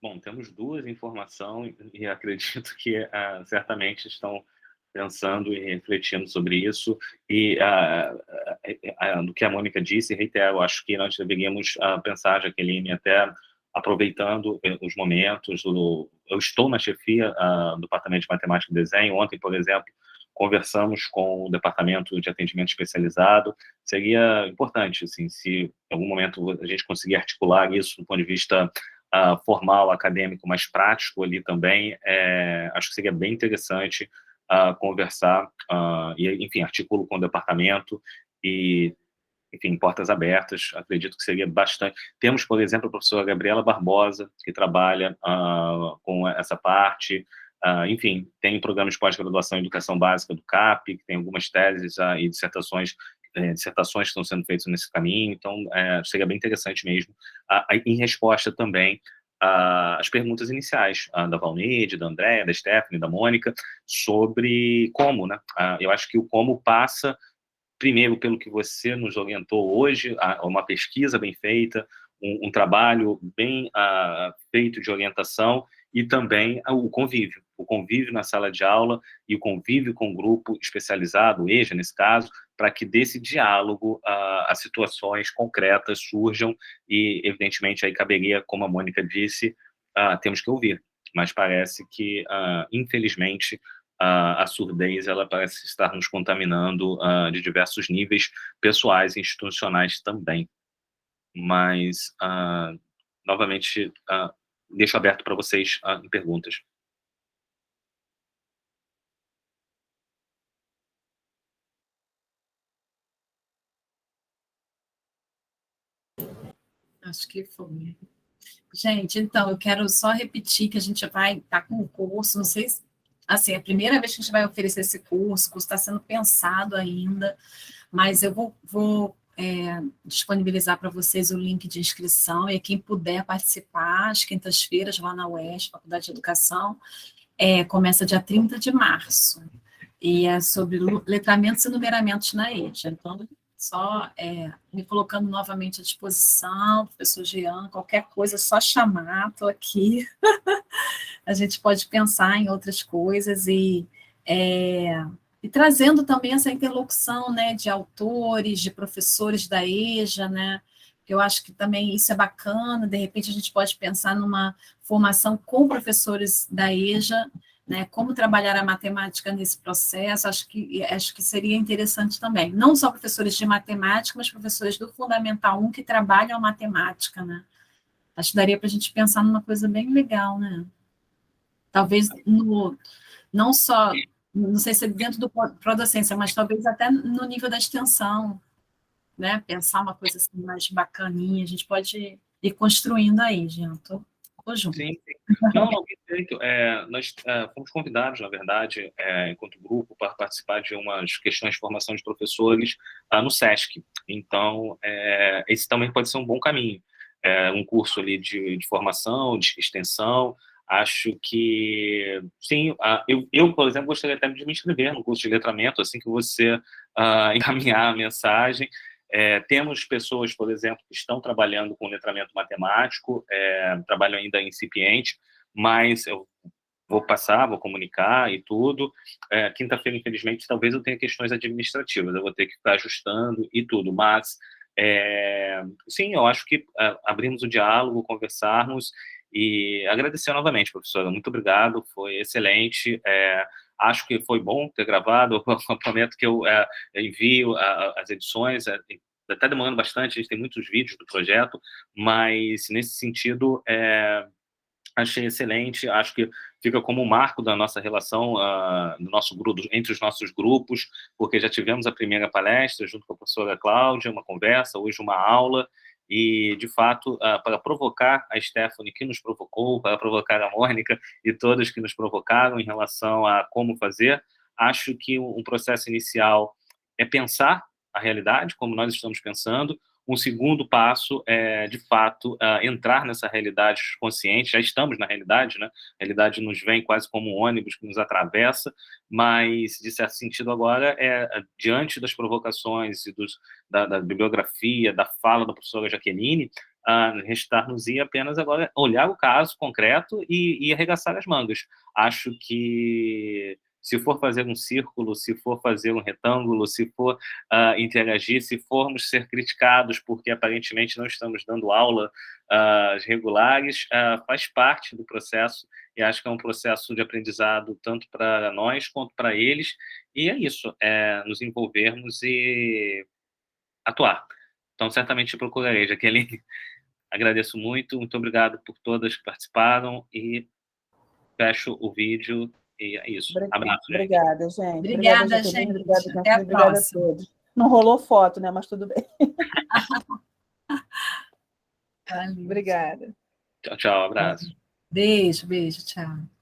Bom, temos duas informações e acredito que certamente estão pensando e refletindo sobre isso, e do que a Mônica disse, reitero, acho que nós deveríamos pensar, Jaqueline, até aproveitando os momentos, eu estou na chefia do Departamento de Matemática e Desenho. Ontem, por exemplo, conversamos com o Departamento de Atendimento Especializado. Seria importante, assim, se em algum momento a gente conseguir articular isso do ponto de vista formal, acadêmico, mais prático ali também, acho que seria bem interessante conversar, e, enfim, articulo com o departamento e, enfim, portas abertas, acredito que seria bastante. Temos, por exemplo, a professora Gabriela Barbosa, que trabalha com essa parte, enfim, tem programas de pós-graduação em educação básica do CAP, que tem algumas teses e dissertações que estão sendo feitas nesse caminho, então seria bem interessante mesmo, em resposta também as perguntas iniciais da Valneide, da Andréa, da Stephanie, da Mônica, sobre como, né? Eu acho que o como passa, primeiro, pelo que você nos orientou hoje, uma pesquisa bem feita, um trabalho bem feito de orientação, e também o convívio na sala de aula e o convívio com o grupo especializado, o EJA, nesse caso, para que desse diálogo as situações concretas surjam e, evidentemente, aí caberia, como a Mônica disse, temos que ouvir. Mas parece que, infelizmente, a surdez ela parece estar nos contaminando de diversos níveis pessoais e institucionais também. Mas, novamente, deixo aberto para vocês em perguntas. Acho que foi. Gente, então, eu quero só repetir que a gente vai estar com o curso, não sei se, assim, é a primeira vez que a gente vai oferecer esse curso, o curso está sendo pensado ainda, mas eu vou disponibilizar para vocês o link de inscrição, e quem puder participar, às quintas-feiras, lá na UES, Faculdade de Educação, começa dia 30 de março, e é sobre letramentos e numeramentos na EJA. Então, só me colocando novamente à disposição, professor Jean, qualquer coisa, só chamar, estou aqui. A gente pode pensar em outras coisas e trazendo também essa interlocução, né, de autores, de professores da EJA, né, que eu acho que também isso é bacana, de repente a gente pode pensar numa formação com professores da EJA, né, como trabalhar a matemática nesse processo, acho que seria interessante também. Não só professores de matemática, mas professores do Fundamental 1 que trabalham a matemática, né. Acho que daria para a gente pensar numa coisa bem legal, né. Talvez não só, não sei se é dentro do Prodocência, mas talvez até no nível da extensão, né, pensar uma coisa assim mais bacaninha, a gente pode ir construindo aí, Jean, tô junto. Sim, sim. Não, perfeito. Nós fomos convidados, na verdade, enquanto grupo, para participar de umas questões de formação de professores no SESC. Então, esse também pode ser um bom caminho. Um curso ali de formação, de extensão. Acho que, sim, eu, por exemplo, gostaria até de me inscrever no curso de letramento, assim que você encaminhar a mensagem. Temos pessoas, por exemplo, que estão trabalhando com letramento matemático, trabalho ainda incipiente, mas eu vou comunicar e tudo. Quinta-feira, infelizmente, talvez eu tenha questões administrativas, eu vou ter que ficar ajustando e tudo, mas, sim, eu acho que abrimos o diálogo, conversarmos, e agradecer novamente, professora, muito obrigado, foi excelente, acho que foi bom ter gravado, eu prometo que eu envio as edições, está demorando bastante, a gente tem muitos vídeos do projeto, mas nesse sentido, achei excelente, acho que fica como um marco da nossa relação, do nosso grupo, entre os nossos grupos, porque já tivemos a primeira palestra junto com a professora Cláudia, uma conversa, hoje uma aula, e, de fato, para provocar a Stephanie, que nos provocou, para provocar a Mônica e todos que nos provocaram em relação a como fazer, acho que um processo inicial é pensar a realidade, como nós estamos pensando. Um segundo passo é, de fato, entrar nessa realidade consciente. Já estamos na realidade, né? A realidade nos vem quase como um ônibus que nos atravessa, mas, de certo sentido, agora, diante das provocações e da bibliografia, da fala da professora Jaqueline, restar-nos-ia apenas agora olhar o caso concreto e arregaçar as mangas. Acho que, se for fazer um círculo, se for fazer um retângulo, se for interagir, se formos ser criticados porque aparentemente não estamos dando aula regulares, faz parte do processo, e acho que é um processo de aprendizado tanto para nós quanto para eles, e é isso, nos envolvermos e atuar. Então, certamente procurarei, Jaqueline. Agradeço muito, muito obrigado por todas que participaram, e fecho o vídeo. E é isso. Abraço, gente. Obrigada, gente. Obrigada, Jaqueline. gente. Obrigada, Até a obrigada próxima. a todos. Não rolou foto, né? Mas tudo bem. Obrigada. Tchau, tchau. Abraço. Beijo, tchau.